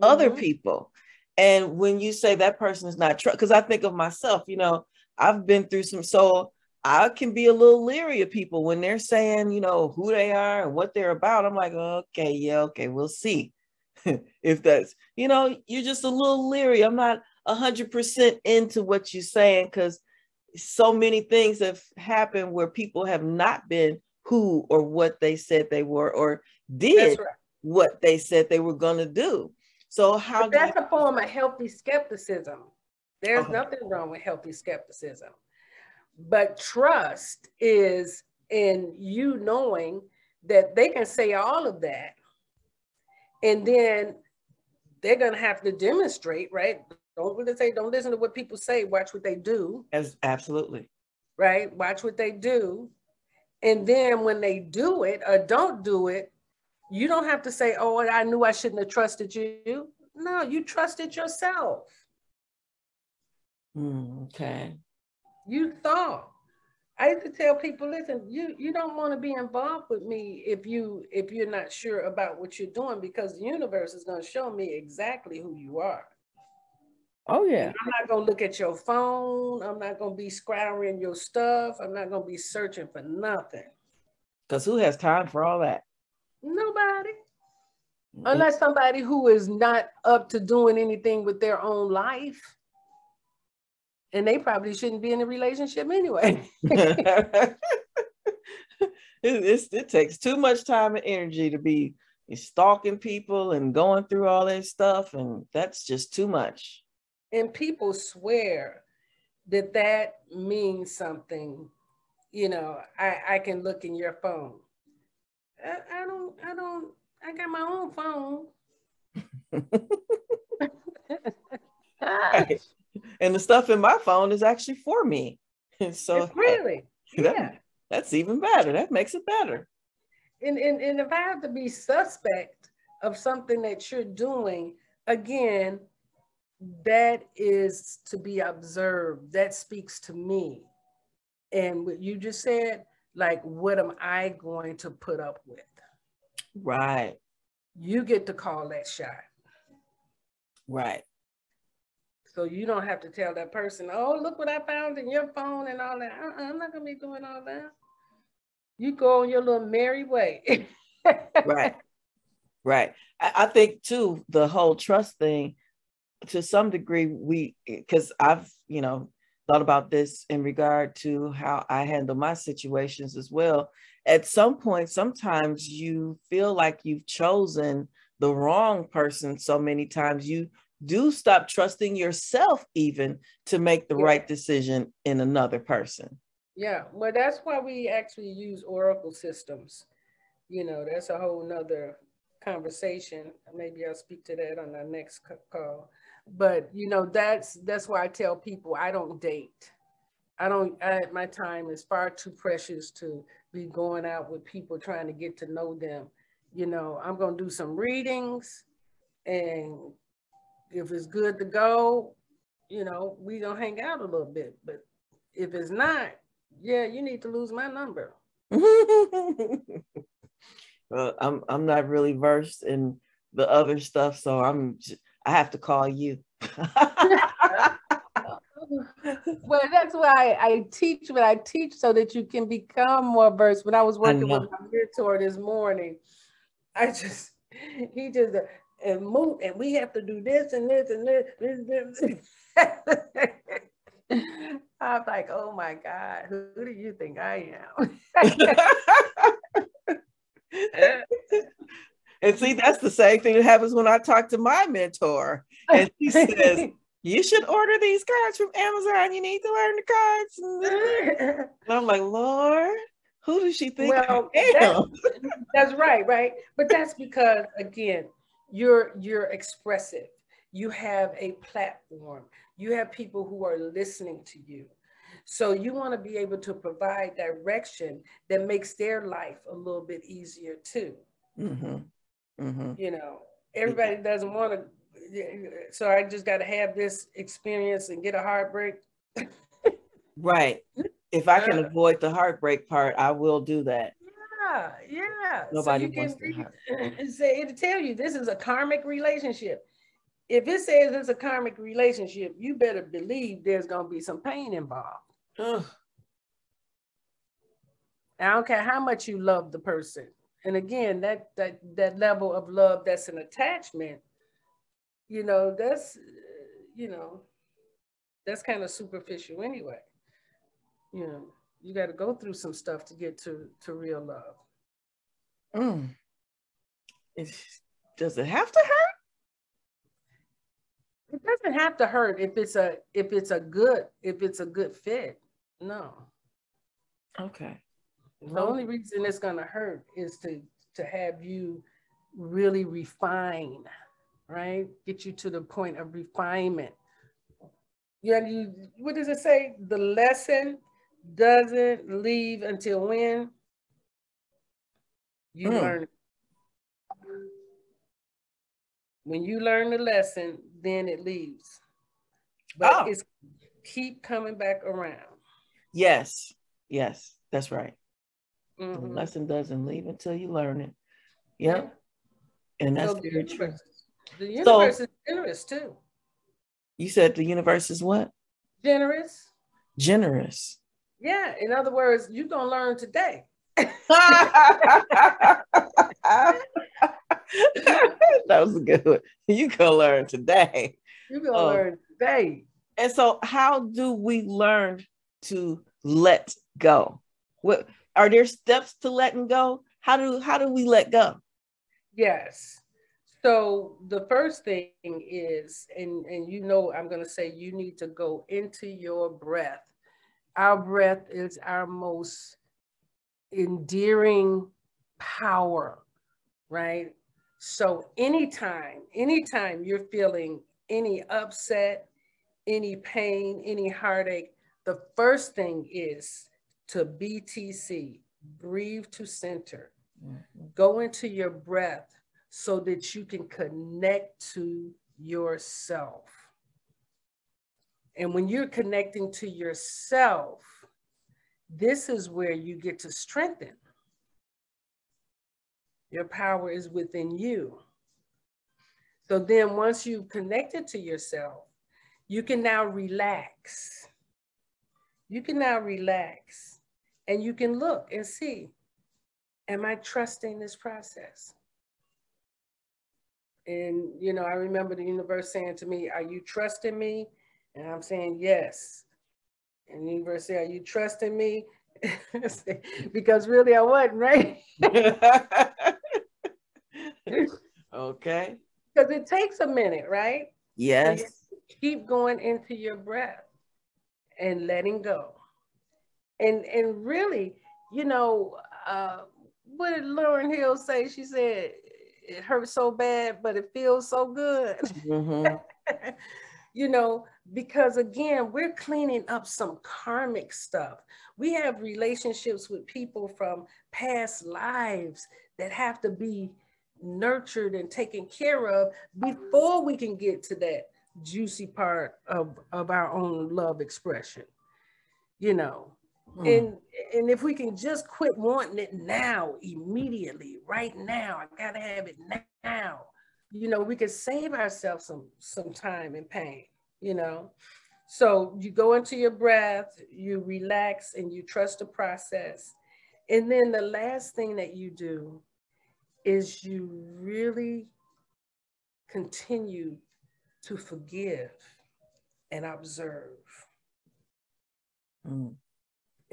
other people. And when you say that person is not trust, because I think of myself, you know, I've been through some, so I can be a little leery of people when they're saying, you know, who they are and what they're about. I'm like, okay, yeah, okay, we'll see. If that's, you know, you're just a little leery. I'm not 100% into what you're saying, because so many things have happened where people have not been who or what they said they were, or did what they said they were going to do. So how but that's a form of healthy skepticism. There's nothing wrong with healthy skepticism. But trust is in you knowing that they can say all of that, and then they're going to have to demonstrate, right? Don't listen to what people say, watch what they do. Absolutely. Right? Watch what they do. And then when they do it or don't do it, you don't have to say, oh, I knew I shouldn't have trusted you. No, you trusted yourself. Okay. You thought. I used to tell people, listen, you don't want to be involved with me if you're not sure about what you're doing, because the universe is going to show me exactly who you are. Oh yeah. And I'm not going to look at your phone. I'm not going to be scouring your stuff. I'm not going to be searching for nothing. Because who has time for all that? Nobody. Unless somebody who is not up to doing anything with their own life. And they probably shouldn't be in a relationship anyway. It takes too much time and energy to be stalking people and going through all that stuff. And that's just too much. And people swear that means something. You know, I can look in your phone. I got my own phone. Right. And the stuff in my phone is actually for me. So really, yeah, that's even better. That makes it better. And if I have to be suspect of something that you're doing, again, that is to be observed. That speaks to me. And what you just said, like, what am I going to put up with? Right. You get to call that shot. Right. So you don't have to tell that person, oh, look what I found in your phone and all that. I'm not going to be doing all that. You go on your little merry way. Right. Right. I think too, the whole trust thing, to some degree, because I've, you know, thought about this in regard to how I handle my situations as well. At some point, sometimes you feel like you've chosen the wrong person so many times, you do stop trusting yourself even to make the right decision in another person. Yeah, well, that's why we actually use Oracle systems. You know, that's a whole nother conversation. Maybe I'll speak to that on our next call. But, you know, that's why I tell people I don't date. My time is far too precious to be going out with people trying to get to know them. You know, I'm going to do some readings, and if it's good to go, you know, we gonna hang out a little bit. But if it's not, yeah, you need to lose my number. Well, I'm not really versed in the other stuff, so I have to call you. Well, that's why I teach what I teach, so that you can become more versed. When I was working with my mentor this morning, he just and move, and we have to do this and this and this. I was like, oh my God, who do you think I am? And see, that's the same thing that happens when I talk to my mentor. And she says, you should order these cards from Amazon. You need to learn the cards. And I'm like, Lord, Who does she think Well, I am? that's right, right? But that's because again, you're expressive. You have a platform. You have people who are listening to you. So you want to be able to provide direction that makes their life a little bit easier too. Mm-hmm. Mm-hmm. You know, Yeah. everybody doesn't want to, so I just got to have this experience and get a heartbreak. Right. If I can avoid the heartbreak part, I will do that. Yeah, yeah. So Nobody you wants can to read hurt. and say it'll tell you this is a karmic relationship. If it says it's a karmic relationship, you better believe there's gonna be some pain involved. Ugh. I don't care how much you love the person. And again, that level of love that's an attachment, you know, you know, that's kind of superficial anyway. You know, you got to go through some stuff to get to real love. Mm. Does it have to hurt? It doesn't have to hurt if it's a good fit. No. Okay. The only reason it's gonna hurt is to have you really refine, right? Get you to the point of refinement. Yeah, what does it say? The lesson doesn't leave until when you learn it. When you learn the lesson, then it leaves. But it's keep coming back around. Yes. Yes, that's right. Mm-hmm. The lesson doesn't leave until you learn it. Yep. Yeah. And that's very true. The universe is generous too. You said the universe is what? Generous. Generous. Yeah. In other words, you're going to learn today. That was a good one. You can learn today. You're going to learn today. And so how do we learn to let go? What are there steps to letting go? How do we let go? Yes. So the first thing is, and you know, I'm going to say you need to go into your breath. Our breath is our most endearing power, right? So anytime you're feeling any upset, any pain, any heartache, the first thing is to BTC, breathe to center. Mm-hmm. Go into your breath so that you can connect to yourself. And when you're connecting to yourself, this is where you get to strengthen. Your power is within you. So then once you've connected to yourself, you can now relax. You can now relax and you can look and see, am I trusting this process? And, you know, I remember the universe saying to me, are you trusting me? And I'm saying, yes. And the universe said, are you trusting me? Because really I wasn't, right? Okay. Because it takes a minute, right? Yes. So you keep going into your breath and letting go. And really, you know, what did Lauryn Hill say? She said, it hurts so bad, but it feels so good. Mm-hmm. You know, because again, we're cleaning up some karmic stuff. We have relationships with people from past lives that have to be nurtured and taken care of before we can get to that juicy part of our own love expression, you know. And if we can just quit wanting it now, immediately, right now, I gotta have it now, you know, we can save ourselves some time and pain, you know. So you go into your breath, you relax, and you trust the process. And then the last thing that you do is you really continue to forgive and observe.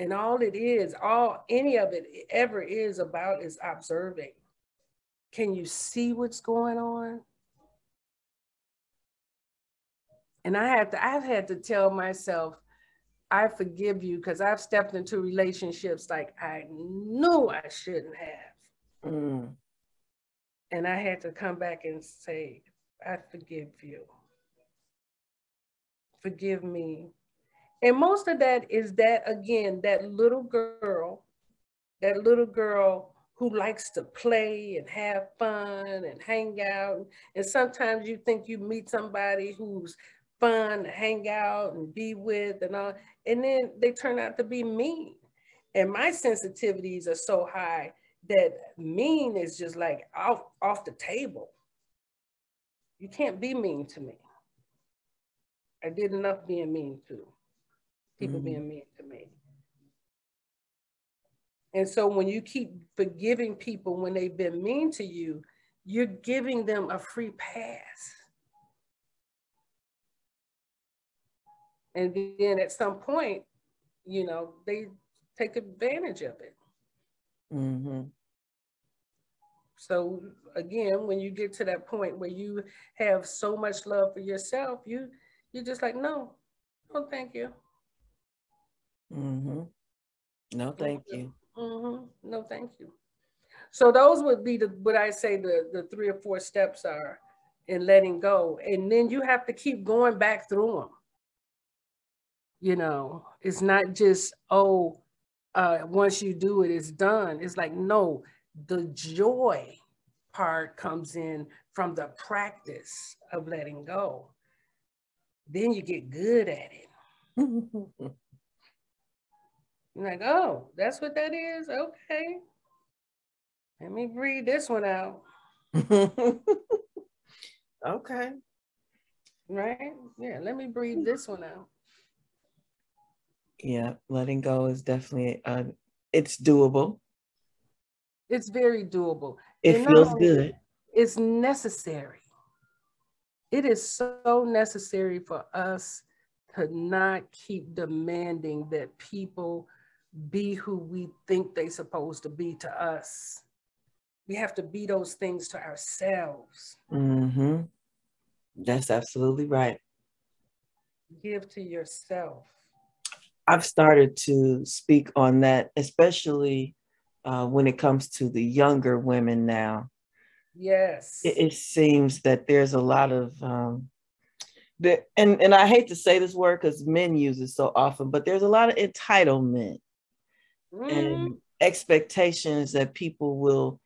And all it is, any of it ever is about is observing. Can you see what's going on? And I've had to tell myself, I forgive you, because I've stepped into relationships like I knew I shouldn't have. Mm. And I had to come back and say, I forgive you. Forgive me. And most of that is that, again, that little girl who likes to play and have fun and hang out. And sometimes you think you meet somebody who's fun to hang out and be with and all, and then they turn out to be mean. And my sensitivities are so high that mean is just like off the table. You can't be mean to me. I did enough being mean to people being mean to me. And so when you keep forgiving people when they've been mean to you, you're giving them a free pass. And then at some point, you know, they take advantage of it. Mm-hmm. So again, when you get to that point where you have so much love for yourself, you're just like, no, thank you. Mm-hmm. No, thank you. Mm-hmm. No, thank you. So those would be what I say the 3 or 4 steps are in letting go. And then you have to keep going back through them. You know, it's not just, once you do it, it's done. It's like, no, the joy part comes in from the practice of letting go. Then you get good at it. You're like, oh, that's what that is? Okay. Let me breathe this one out. Okay. Right? Yeah, let me breathe this one out. Yeah, letting go is definitely, it's doable. It's very doable. It feels good. It's necessary. It is so necessary for us to not keep demanding that people be who we think they're supposed to be to us. We have to be those things to ourselves. Mm-hmm. That's absolutely right. Give to yourself. I've started to speak on that, especially when it comes to the younger women now. Yes. It seems that there's a lot of, and I hate to say this word because men use it so often, but there's a lot of entitlement and expectations that people will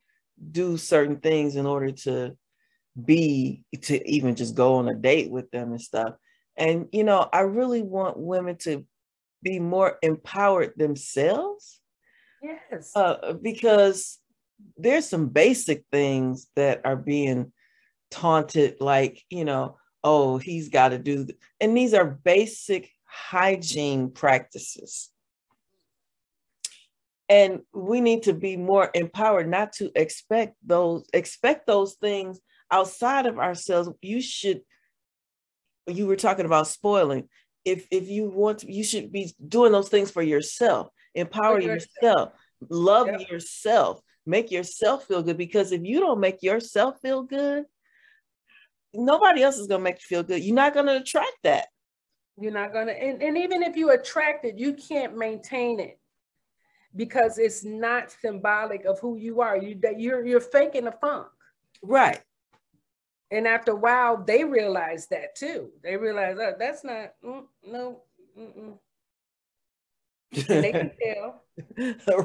do certain things in order to even just go on a date with them and stuff. And, you know, I really want women to be more empowered themselves. Yes. Because there's some basic things that are being taunted, like, you know, oh, he's got to do, and these are basic hygiene practices. And we need to be more empowered, not to expect those things outside of ourselves. You were talking about spoiling. If you want to, you should be doing those things for yourself. Empower yourself. Love yourself. Make yourself feel good. Because if you don't make yourself feel good, nobody else is going to make you feel good. You're not going to attract that. You're not going to, and even if you attract it, you can't maintain it because it's not symbolic of who you are. You're faking the funk. Right. And after a while, they realize that too. They realize, oh, that's not, no. And they can tell.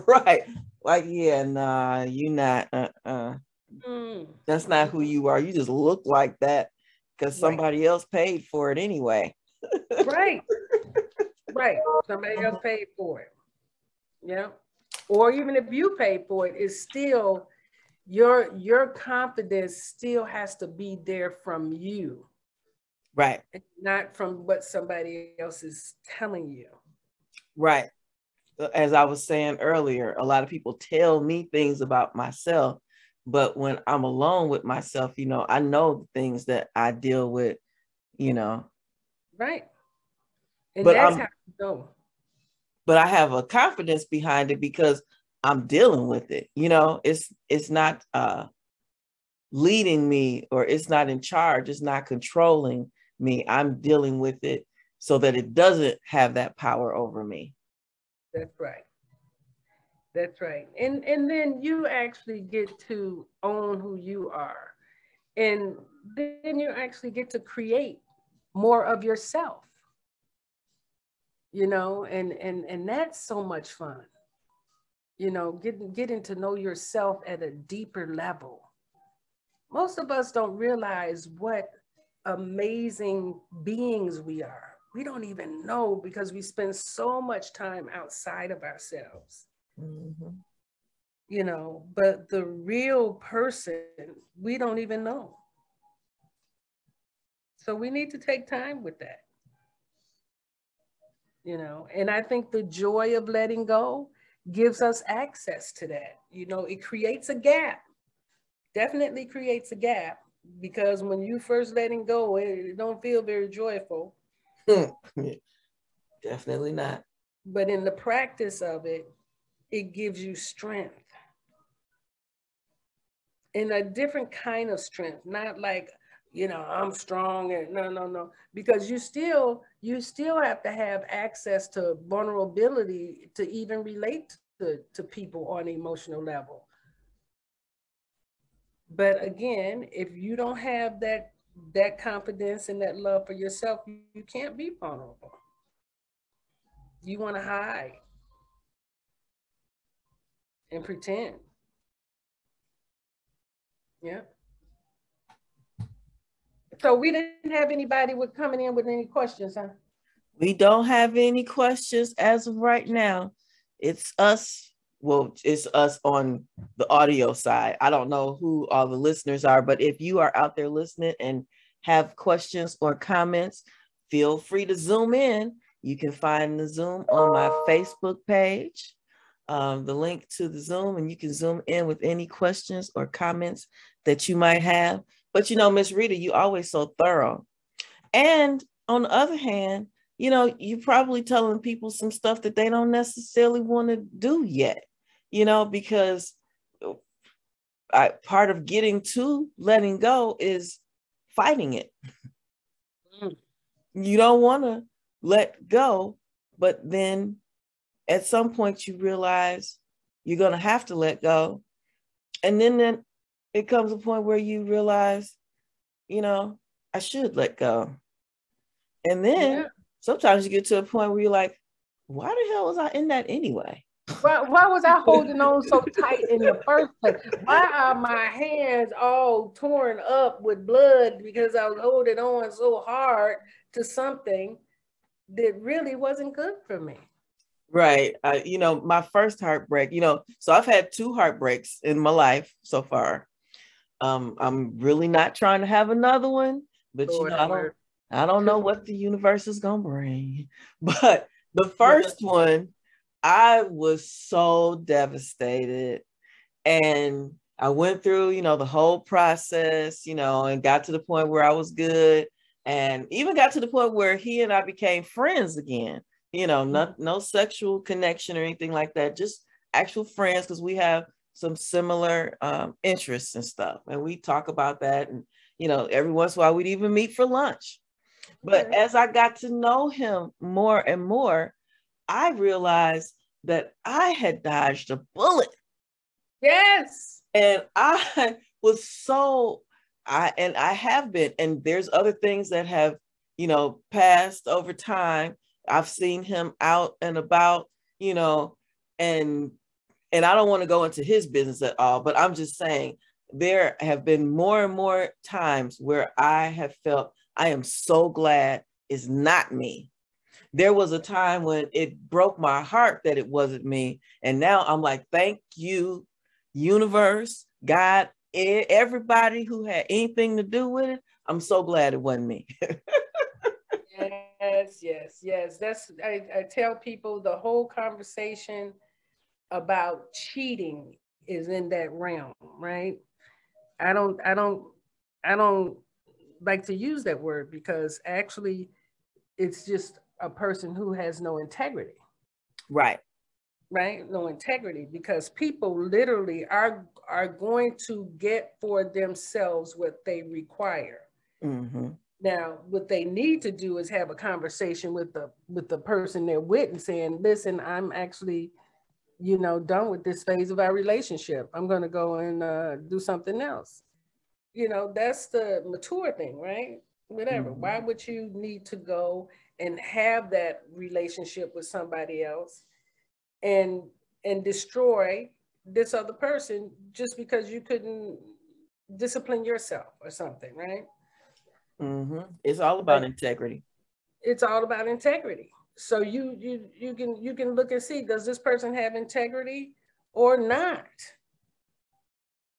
Right. Like, yeah, nah, you not, that's not who you are. You just look like that because somebody else paid for it anyway. Right. Right. Somebody else paid for it. Yeah. Or even if you paid for it, it's still, your confidence still has to be there from you. Right. Not from what somebody else is telling you. Right. As I was saying earlier, a lot of people tell me things about myself, but when I'm alone with myself, you know, I know the things that I deal with, you know. Right. And but that's how you know. But I have a confidence behind it because I'm dealing with it. You know, it's not leading me, or it's not in charge. It's not controlling me. I'm dealing with it so that it doesn't have that power over me. That's right. That's right. And then you actually get to own who you are. And then you actually get to create more of yourself, and that's so much fun. Getting to know yourself at a deeper level. Most of us don't realize what amazing beings we are. We don't even know because we spend so much time outside of ourselves. Mm-hmm. But the real person, we don't even know. So we need to take time with that. And I think the joy of letting go gives us access to that. It creates a gap, definitely creates a gap, because when you first letting go, it don't feel very joyful. Definitely not. But in the practice of it, it gives you strength. And a different kind of strength, not like, I'm strong and no, because you still have to have access to vulnerability to even relate to people on an emotional level. But again, if you don't have that confidence and that love for yourself, you can't be vulnerable. You want to hide and pretend. Yeah. So we didn't have anybody coming in with any questions, huh? We don't have any questions as of right now. It's us. Well, it's us on the audio side. I don't know who all the listeners are, but if you are out there listening and have questions or comments, feel free to Zoom in. You can find the Zoom on my Facebook page, the link to the Zoom, and you can Zoom in with any questions or comments that you might have. But Miss Rita, you always so thorough. And on the other hand, you're probably telling people some stuff that they don't necessarily want to do yet, because part of getting to letting go is fighting it. You don't want to let go, but then at some point you realize you're going to have to let go. And then it comes a point where you realize, I should let go. And then sometimes you get to a point where you're like, why the hell was I in that anyway? Why was I holding on so tight in the first place? Why are my hands all torn up with blood because I was holding on so hard to something that really wasn't good for me? Right. My first heartbreak, so I've had 2 heartbreaks in my life so far. I'm really not trying to have another one, but I don't know what the universe is gonna bring. But the first one, I was so devastated, and I went through, the whole process, and got to the point where I was good, and even got to the point where he and I became friends again. No sexual connection or anything like that, just actual friends, because we have some similar interests and stuff, and we talk about that, and every once in a while we'd even meet for lunch. But as I got to know him more and more, I realized that I had dodged a bullet. Yes. And I was I have been, and there's other things that have, passed over time. I've seen him out and about, and I don't want to go into his business at all, but I'm just saying there have been more and more times where I have felt I am so glad it's not me. There was a time when it broke my heart that it wasn't me. And now I'm like, thank you, universe, God, everybody who had anything to do with it. I'm so glad it wasn't me. Yes. I tell people the whole conversation about cheating is in that realm, right? I don't like to use that word because actually it's just a person who has no integrity. Right. Right? No integrity, because people literally are going to get for themselves what they require. Mm-hmm. Now, what they need to do is have a conversation with the person they're with and saying, listen, I'm actually, done with this phase of our relationship. I'm going to go and do something else. That's the mature thing, right? Whatever. Mm-hmm. Why would you need to go and have that relationship with somebody else and destroy this other person just because you couldn't discipline yourself or something, right? Mm-hmm. It's all about Like, integrity. it's all about integrity. So you can look and see, does this person have integrity or not?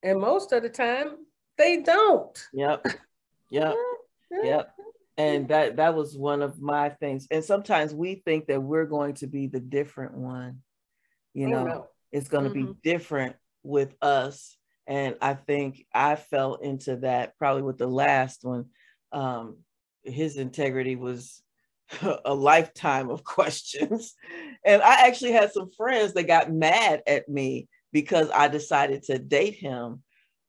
And most of the time they don't. Yep. Yep. Yep. And that was one of my things. And sometimes we think that we're going to be the different one. Oh, no. It's going to be different with us. And I think I fell into that probably with the last one. His integrity was a lifetime of questions. And I actually had some friends that got mad at me because I decided to date him.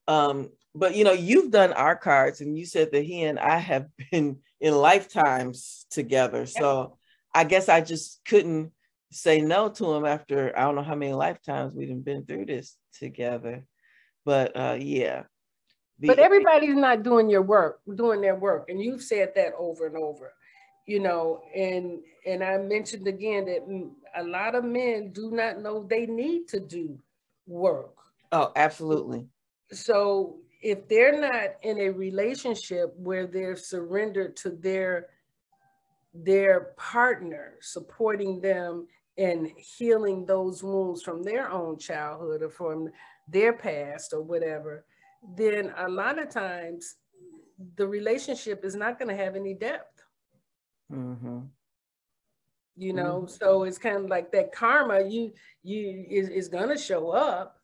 But you've done our cards and you said that he and I have been in lifetimes together. So I guess I just couldn't say no to him after I don't know how many lifetimes we've been through this together. But yeah. But everybody's not doing their work. And you've said that over and over, and I mentioned again that a lot of men do not know they need to do work. Oh, absolutely. So if they're not in a relationship where they're surrendered to their partner, supporting them and healing those wounds from their own childhood or from their past or whatever, then a lot of times the relationship is not going to have any depth. Mm-hmm. So it's kind of like that karma is going to show up,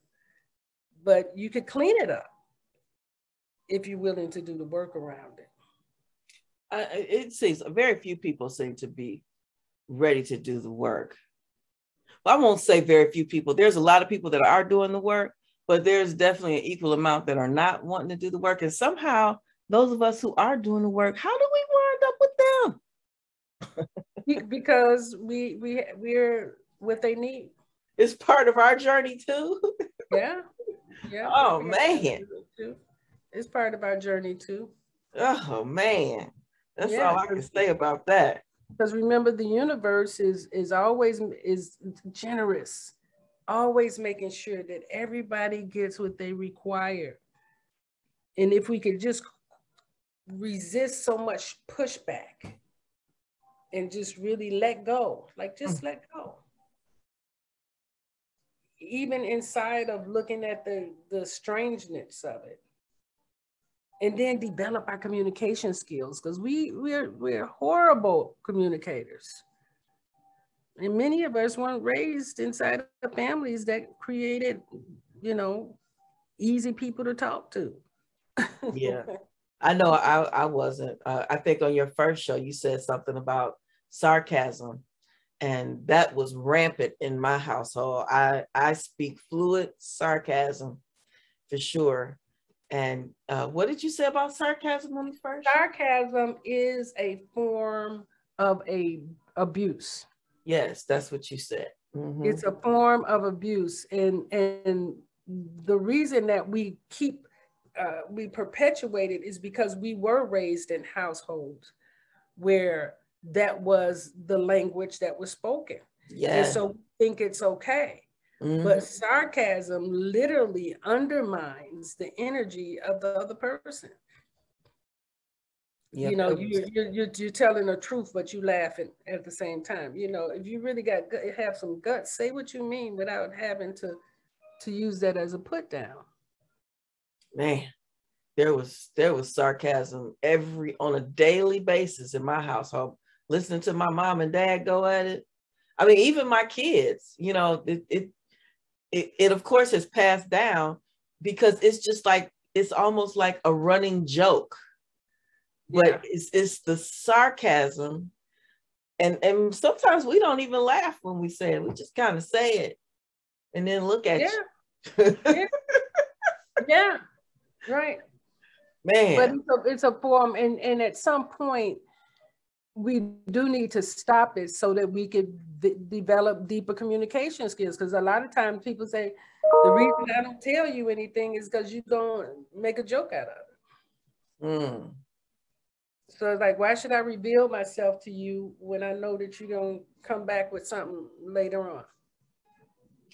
but you could clean it up if you're willing to do the work around it. It seems very few people seem to be ready to do the work. Well, I won't say very few people. There's a lot of people that are doing the work, but there's definitely an equal amount that are not wanting to do the work. And somehow those of us who are doing the work, how do we wind up with them? Because we're what they need. It's part of our journey too. Yeah. Oh man. It's part of our journey too. Oh man. That's all I can say about that. Because remember, the universe is always generous, always making sure that everybody gets what they require. And if we could just resist so much pushback and just really let go, let go. Even inside of looking at the strangeness of it. And then develop our communication skills, because we're horrible communicators. And many of us weren't raised inside of families that created, easy people to talk to. Yeah, I know I wasn't. I think on your first show, you said something about sarcasm, and that was rampant in my household. I speak fluid sarcasm for sure. And what did you say about sarcasm on the first? Sarcasm is a form of abuse. Yes, that's what you said. Mm-hmm. It's a form of abuse, and the reason that we perpetuate it is because we were raised in households where that was the language that was spoken. Yeah. And so we think it's okay. Mm-hmm. But sarcasm literally undermines the energy of the other person. Yep. You're telling the truth, but you laughing at the same time. If you really have some guts, say what you mean without having to use that as a put down. Man, there was sarcasm on a daily basis in my household. Listening to my mom and dad go at it. I mean, even my kids, it of course has passed down because it's just like, it's almost like a running joke, but it's the sarcasm. And sometimes we don't even laugh when we say it. We just kind of say it and then look at you. Yeah, right. But Man. it's a form, and at some point we do need to stop it so that we could develop deeper communication skills. Because a lot of times people say the reason I don't tell you anything is because you don't make a joke out of it. So it's like, why should I reveal myself to you when I know that you're going to come back with something later on?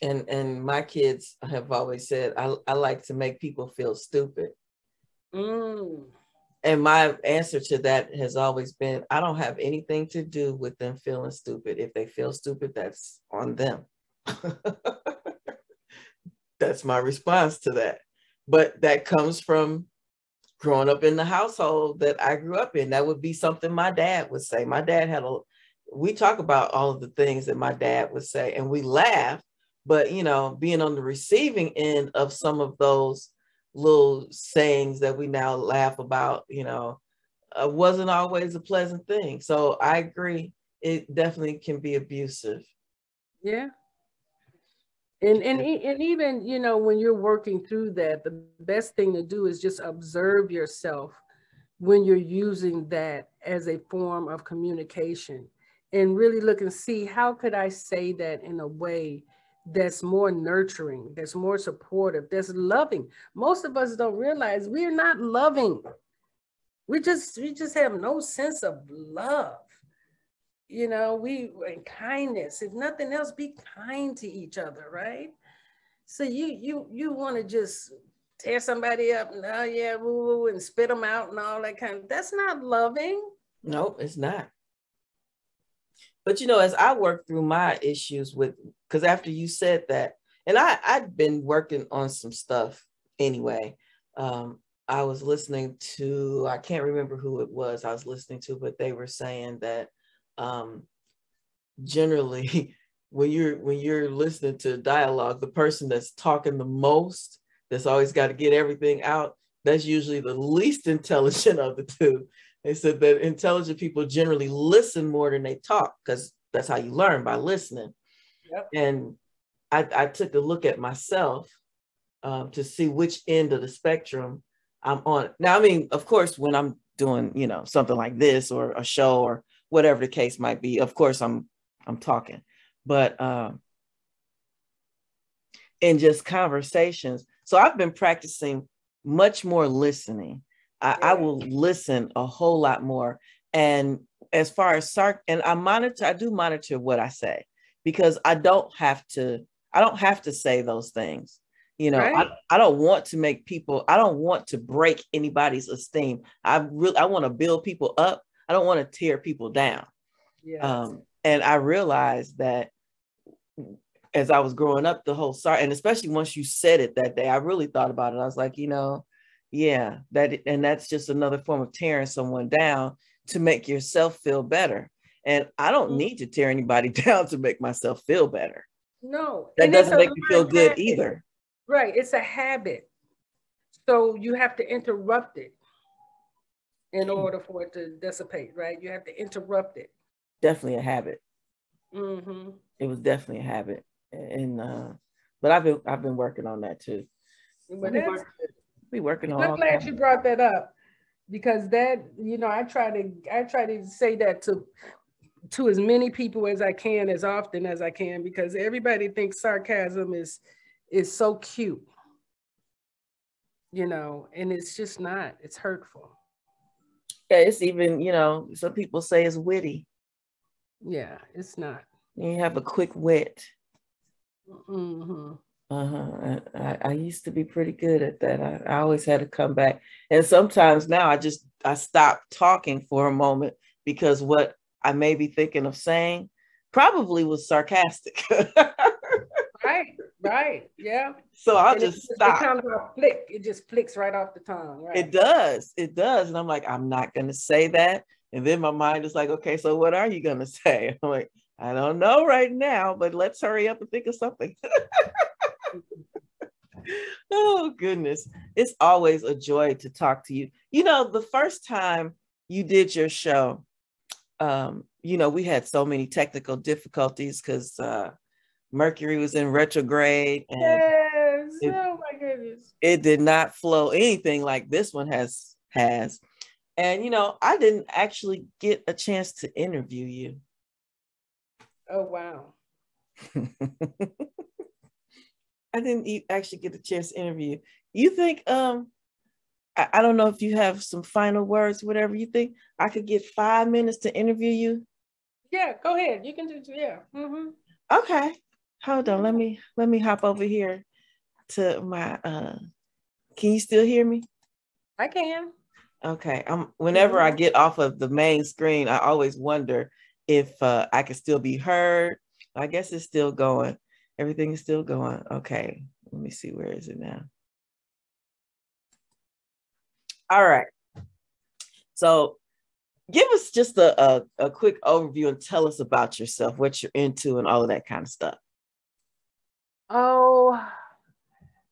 And my kids have always said, I like to make people feel stupid. And my answer to that has always been, I don't have anything to do with them feeling stupid. If they feel stupid, that's on them. That's my response to that. But that comes from growing up in the household that I grew up in. That would be something my dad would say. My dad we talk about all of the things that my dad would say and we laugh, but you know, being on the receiving end of some of those little sayings that we now laugh about, you know, wasn't always a pleasant thing. So I agree. It definitely can be abusive. Yeah. And even, you know, when you're working through that, the best thing to do is just observe yourself when you're using that as a form of communication and really look and see, how could I say that in a way that's more nurturing, that's more supportive, that's loving? Most of us don't realize we're not loving. We just have no sense of love. You know, and kindness, if nothing else, be kind to each other, right? So you want to just tear somebody up and oh yeah, woo, woo, and spit them out and all that kind of, that's not loving. Nope, it's not. But you know, as I work through my issues with, because after you said that, and I'd been working on some stuff anyway. I was listening to, I can't remember who it was I was listening to, but they were saying that generally when you're listening to dialogue, the person that's talking the most, that's always got to get everything out, that's usually the least intelligent of the two. They said that intelligent people generally listen more than they talk, because that's how you learn, by listening. Yep. And I took a look at myself to see which end of the spectrum I'm on. Now, I mean, of course, when I'm doing, you know, something like this or a show or whatever the case might be, of course I'm talking, but in just conversations. So I've been practicing much more listening. I will listen a whole lot more. And as far as and I do monitor what I say, because I don't have to say those things. You know, right. I don't want to make people, I don't want to break anybody's esteem. I want to build people up. I don't want to tear people down. Yes. And I realized that as I was growing up, the whole and especially once you said it that day, I really thought about it. I was like, you know, yeah, that's just another form of tearing someone down to make yourself feel better. And I don't need to tear anybody down to make myself feel better. No, that doesn't make me feel good either. Right. It's a habit. So you have to interrupt it in order for it to dissipate, right? You have to interrupt it. Definitely a habit. Mm-hmm. It was definitely a habit. And but I've been working on that too. But that's working on. I'm glad you brought that up, because that, you know, I try to say that to as many people as I can, as often as I can, because everybody thinks sarcasm is so cute, you know, and it's just not. It's hurtful. Yeah, it's even, you know, some people say it's witty. Yeah, it's not. You have a quick wit. Mm-hmm. I used to be pretty good at that. I always had to come back. And sometimes now I stop talking for a moment, because what I may be thinking of saying probably was sarcastic. Right. Yeah. So I'll just stop. It comes off flick. It just flicks right off the tongue. Right. It does. And I'm like, I'm not going to say that. And then my mind is like, okay, so what are you going to say? I'm like, I don't know right now, but let's hurry up and think of something. Oh, goodness. It's always a joy to talk to you. You know, the first time you did your show, you know, we had so many technical difficulties because Mercury was in retrograde. And yes. Oh, my goodness. It did not flow anything like this one has has. And, I didn't actually get a chance to interview you. Oh, wow. I didn't actually get a chance to interview you. You think, I don't know if you have some final words, whatever you think, I could get 5 minutes to interview you? Yeah, go ahead. You can do, yeah. Mm-hmm. Okay. Hold on. Let me hop over here to my, can you still hear me? I can. Okay. Whenever I get off of the main screen, I always wonder if I can still be heard. I guess it's still going. Everything is still going. Okay. Let me see. Where is it now? All right. So give us just a quick overview and tell us about yourself, what you're into and all of that kind of stuff. Oh,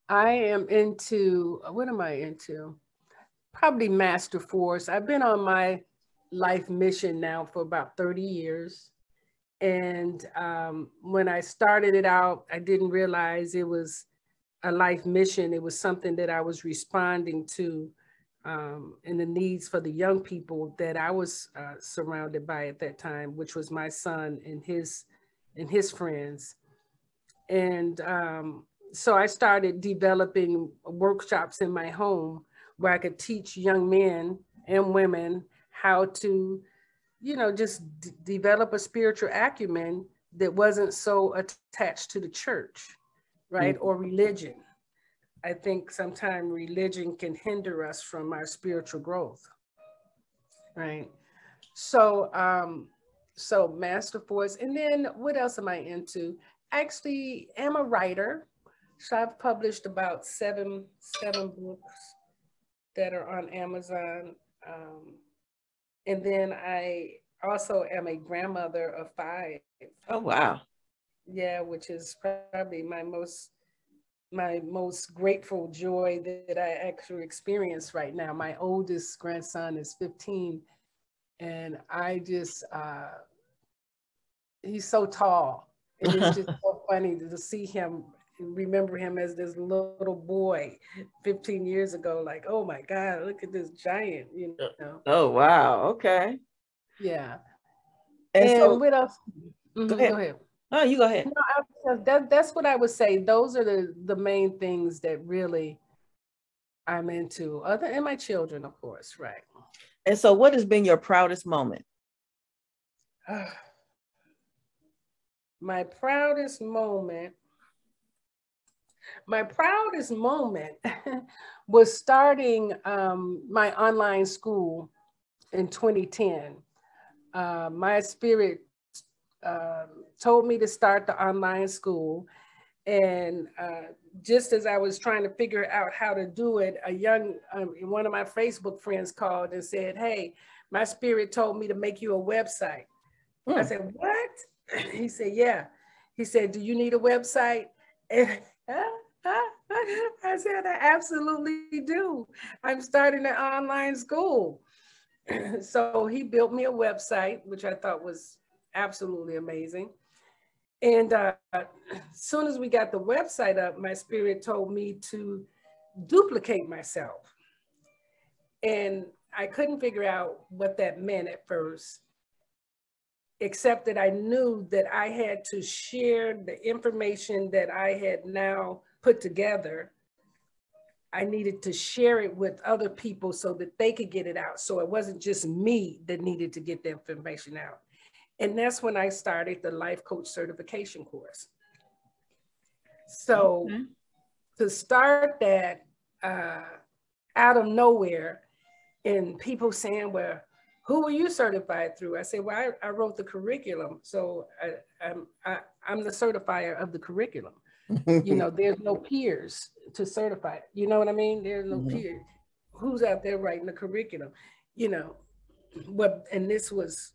I am into, what am I into? Probably Master Force. I've been on my life mission now for about 30 years. And when I started it out, I didn't realize it was a life mission. It was something that I was responding to and the needs for the young people that I was surrounded by at that time, which was my son and his friends. And so I started developing workshops in my home where I could teach young men and women how to, just develop a spiritual acumen that wasn't so attached to the church, right? Mm-hmm. Or religion. I think sometimes religion can hinder us from our spiritual growth, right? So, so Master Force, and then what else am I into? Actually, am a writer. So I've published about seven books that are on Amazon. And then I also am a grandmother of 5. Oh, wow. Yeah, which is probably my most grateful joy that I actually experience right now. My oldest grandson is 15, and I just, he's so tall. And it's just so funny to see him, remember him as this little boy 15 years ago, like, oh my God, look at this giant, Oh, wow. Okay. Yeah. And so, what else? Go ahead. No, you go ahead. No, that's what I would say. Those are the main things that really I'm into, and my children, of course, right. And so what has been your proudest moment? My proudest moment was starting my online school in 2010. My spirit told me to start the online school. And just as I was trying to figure out how to do it, one of my Facebook friends called and said, hey, my spirit told me to make you a website. I said, what? He said, yeah. He said, do you need a website? And I said, I absolutely do. I'm starting an online school. So he built me a website, which I thought was absolutely amazing. And as soon as we got the website up, my spirit told me to duplicate myself. And I couldn't figure out what that meant at first, except that I knew that I had to share the information that I had now put together. I needed to share it with other people so that they could get it out. So it wasn't just me that needed to get the information out. And that's when I started the Life Coach Certification course. So to start that out of nowhere, and people saying, well, who were you certified through? I said, well, I wrote the curriculum. So I'm the certifier of the curriculum. There's no peers to certify. You know what I mean? There's no peers. Who's out there writing the curriculum? And this was,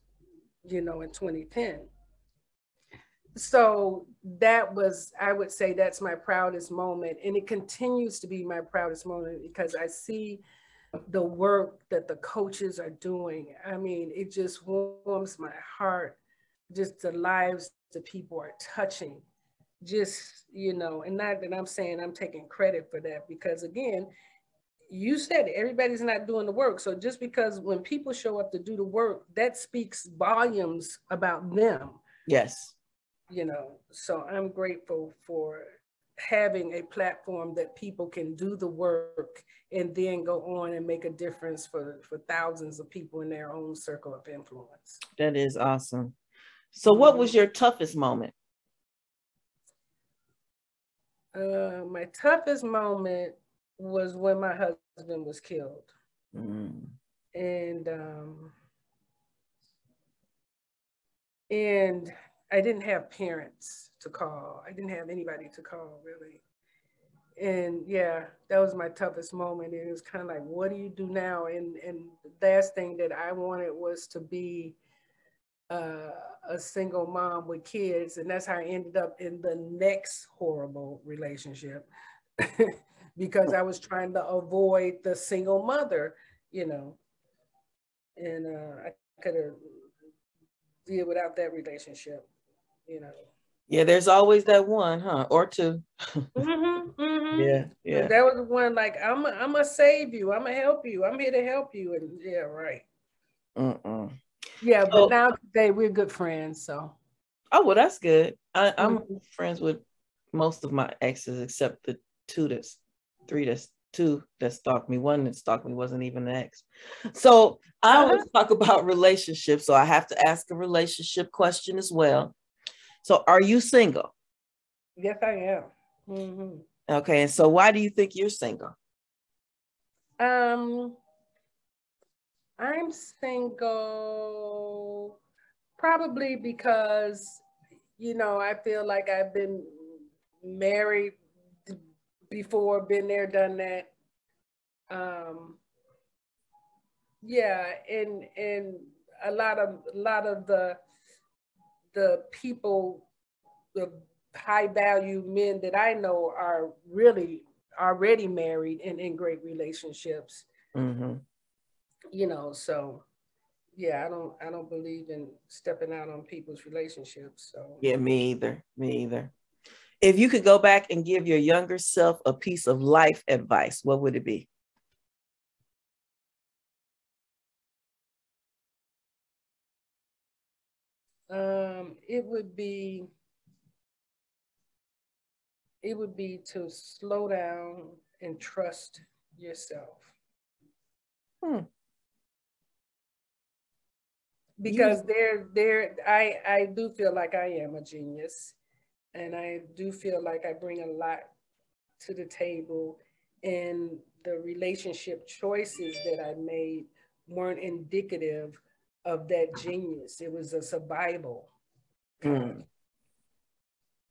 in 2010. So that was, I would say that's my proudest moment. And it continues to be my proudest moment because I see the work that the coaches are doing. I mean, it just warms my heart, just the lives that people are touching. Just, and not that I'm saying I'm taking credit for that, because again, you said everybody's not doing the work. So just because when people show up to do the work, that speaks volumes about them. Yes. You know, so I'm grateful for having a platform that people can do the work and then go on and make a difference for thousands of people in their own circle of influence. That is awesome. So what was your toughest moment? My toughest moment was when my husband was killed. And I didn't have parents to call. I didn't have anybody to call, really. And yeah, that was my toughest moment. And it was kind of like, what do you do now? And the last thing that I wanted was to be a single mom with kids. And that's how I ended up in the next horrible relationship because I was trying to avoid the single mother, you know, and I could have did without that relationship, you know. Yeah, there's always that one, huh? Or two. Yeah, yeah. That was the one, like, I'm gonna save you. I'm gonna help you. I'm here to help you. And yeah, right. Yeah, but now today we're good friends, so. Oh, well, that's good. I'm friends with most of my exes except the two that stalked me. One that stalked me wasn't even an ex. So I always talk about relationships, so I have to ask a relationship question as well. So are you single? Yes, I am. Okay, and so why do you think you're single? I'm single probably because, you know, I feel like I've been married before, been there, done that. Yeah, and a lot of the people, the high value men that I know are really already married and in great relationships. You know, so yeah, I don't believe in stepping out on people's relationships. So yeah, me either. If you could go back and give your younger self a piece of life advice, what would it be? It would be to slow down and trust yourself. Because I do feel like I am a genius, and I do feel like I bring a lot to the table, and the relationship choices that I made weren't indicative of that genius. It was a survival kind of.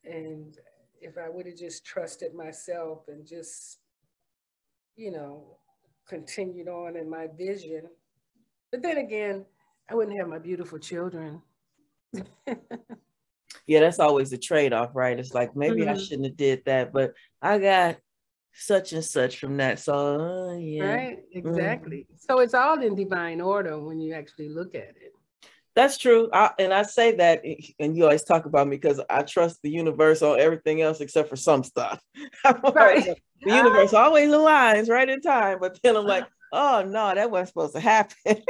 And if I would have just trusted myself and just, you know, continued on in my vision, but then again, I wouldn't have my beautiful children. Yeah, that's always a trade-off, right? It's like, maybe I shouldn't have did that, but I got such and such from that. So yeah. Right, exactly. So it's all in divine order when you actually look at it. That's true. And I say that, and you always talk about me because I trust the universe on everything else except for some stuff. Right. The universe always aligns right in time, but then I'm like, oh no, that wasn't supposed to happen.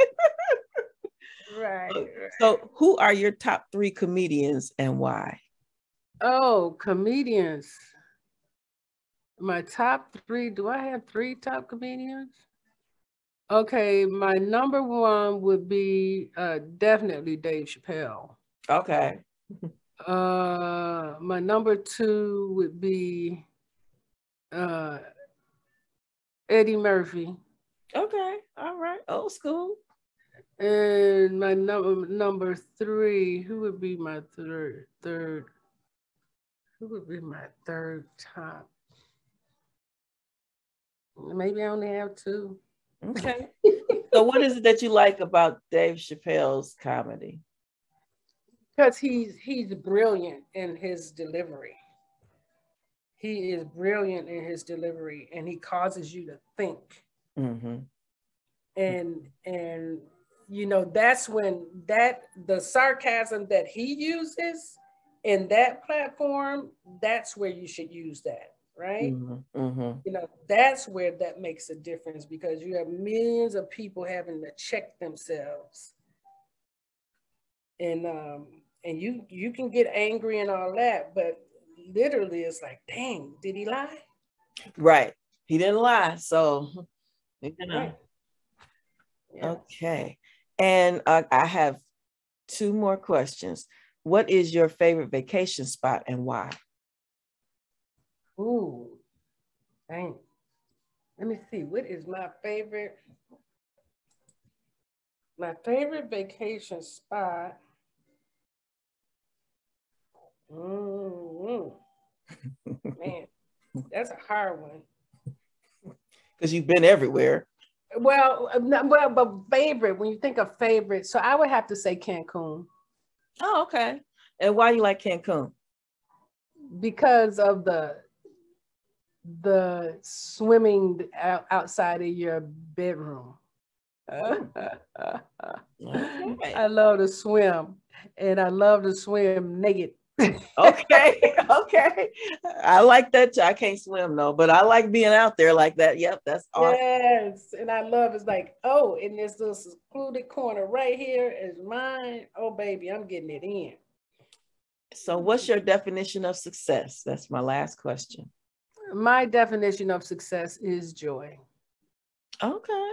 Right. So who are your top 3 comedians and why? Oh, comedians. My top 3, do I have 3 top comedians? Okay, my number 1 would be definitely Dave Chappelle. Okay. My number 2 would be Eddie Murphy. Okay, all right, old school. And my number 3, who would be my third? Who would be my third top? Maybe I only have 2. Okay. So what is it that you like about Dave Chappelle's comedy? Because he's brilliant in his delivery. He is brilliant in his delivery, and he causes you to think. And you know, that's when the sarcasm that he uses in that platform, that's where you should use that. right? Mm-hmm. You know, that's where that makes a difference, because you have millions of people having to check themselves. And you can get angry and all that, but literally it's like, dang, did he lie? Right. He didn't lie. So, you know. Right. Yeah. Okay. And I have two more questions. What is your favorite vacation spot and why? Ooh, dang. Let me see. What is my favorite? My favorite vacation spot. Mm-hmm. Man, that's a hard one. Because you've been everywhere. Well, but favorite, when you think of favorite, so I would have to say Cancun. Oh, okay. And why do you like Cancun? Because of the swimming outside of your bedroom. Okay. I love to swim, and I love to swim naked. Okay. Okay. I like that too. I can't swim though, but I like being out there like that. Yep, that's awesome. Yes, and I love it's like, oh, in this little secluded corner right here is mine. Oh, baby, I'm getting it in. So, what's your definition of success? That's my last question. My definition of success is joy. Okay.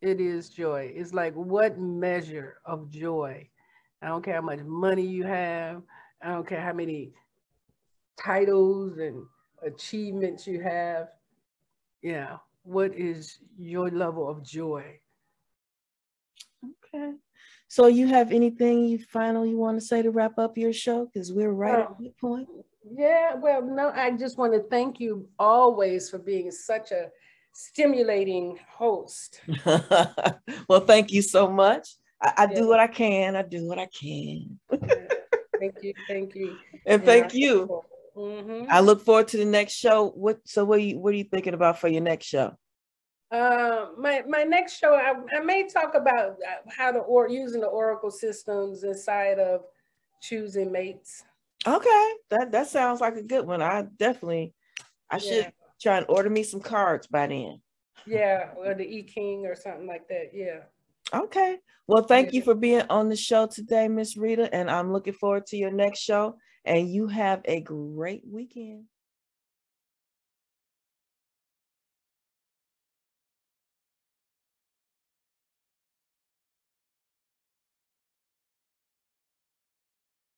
It is joy. It's like, what measure of joy? I don't care how much money you have. I don't care how many titles and achievements you have. Yeah. What is your level of joy? Okay. So, you have anything you finally want to say to wrap up your show? Because we're right at that point. Yeah. Well, no, I just want to thank you always for being such a stimulating host. Well, thank you so much. I do what I can. I do what I can. Thank you. Thank you. And thank you. Mm-hmm. I look forward to the next show. What are you thinking about for your next show? My next show, I may talk about how to using the Oracle systems inside of choosing mates. Okay, that sounds like a good one. I should try and order me some cards by then. Yeah, or the E-King or something like that. Yeah. Okay. Well, thank you for being on the show today, Miss Rita, and I'm looking forward to your next show. And you have a great weekend.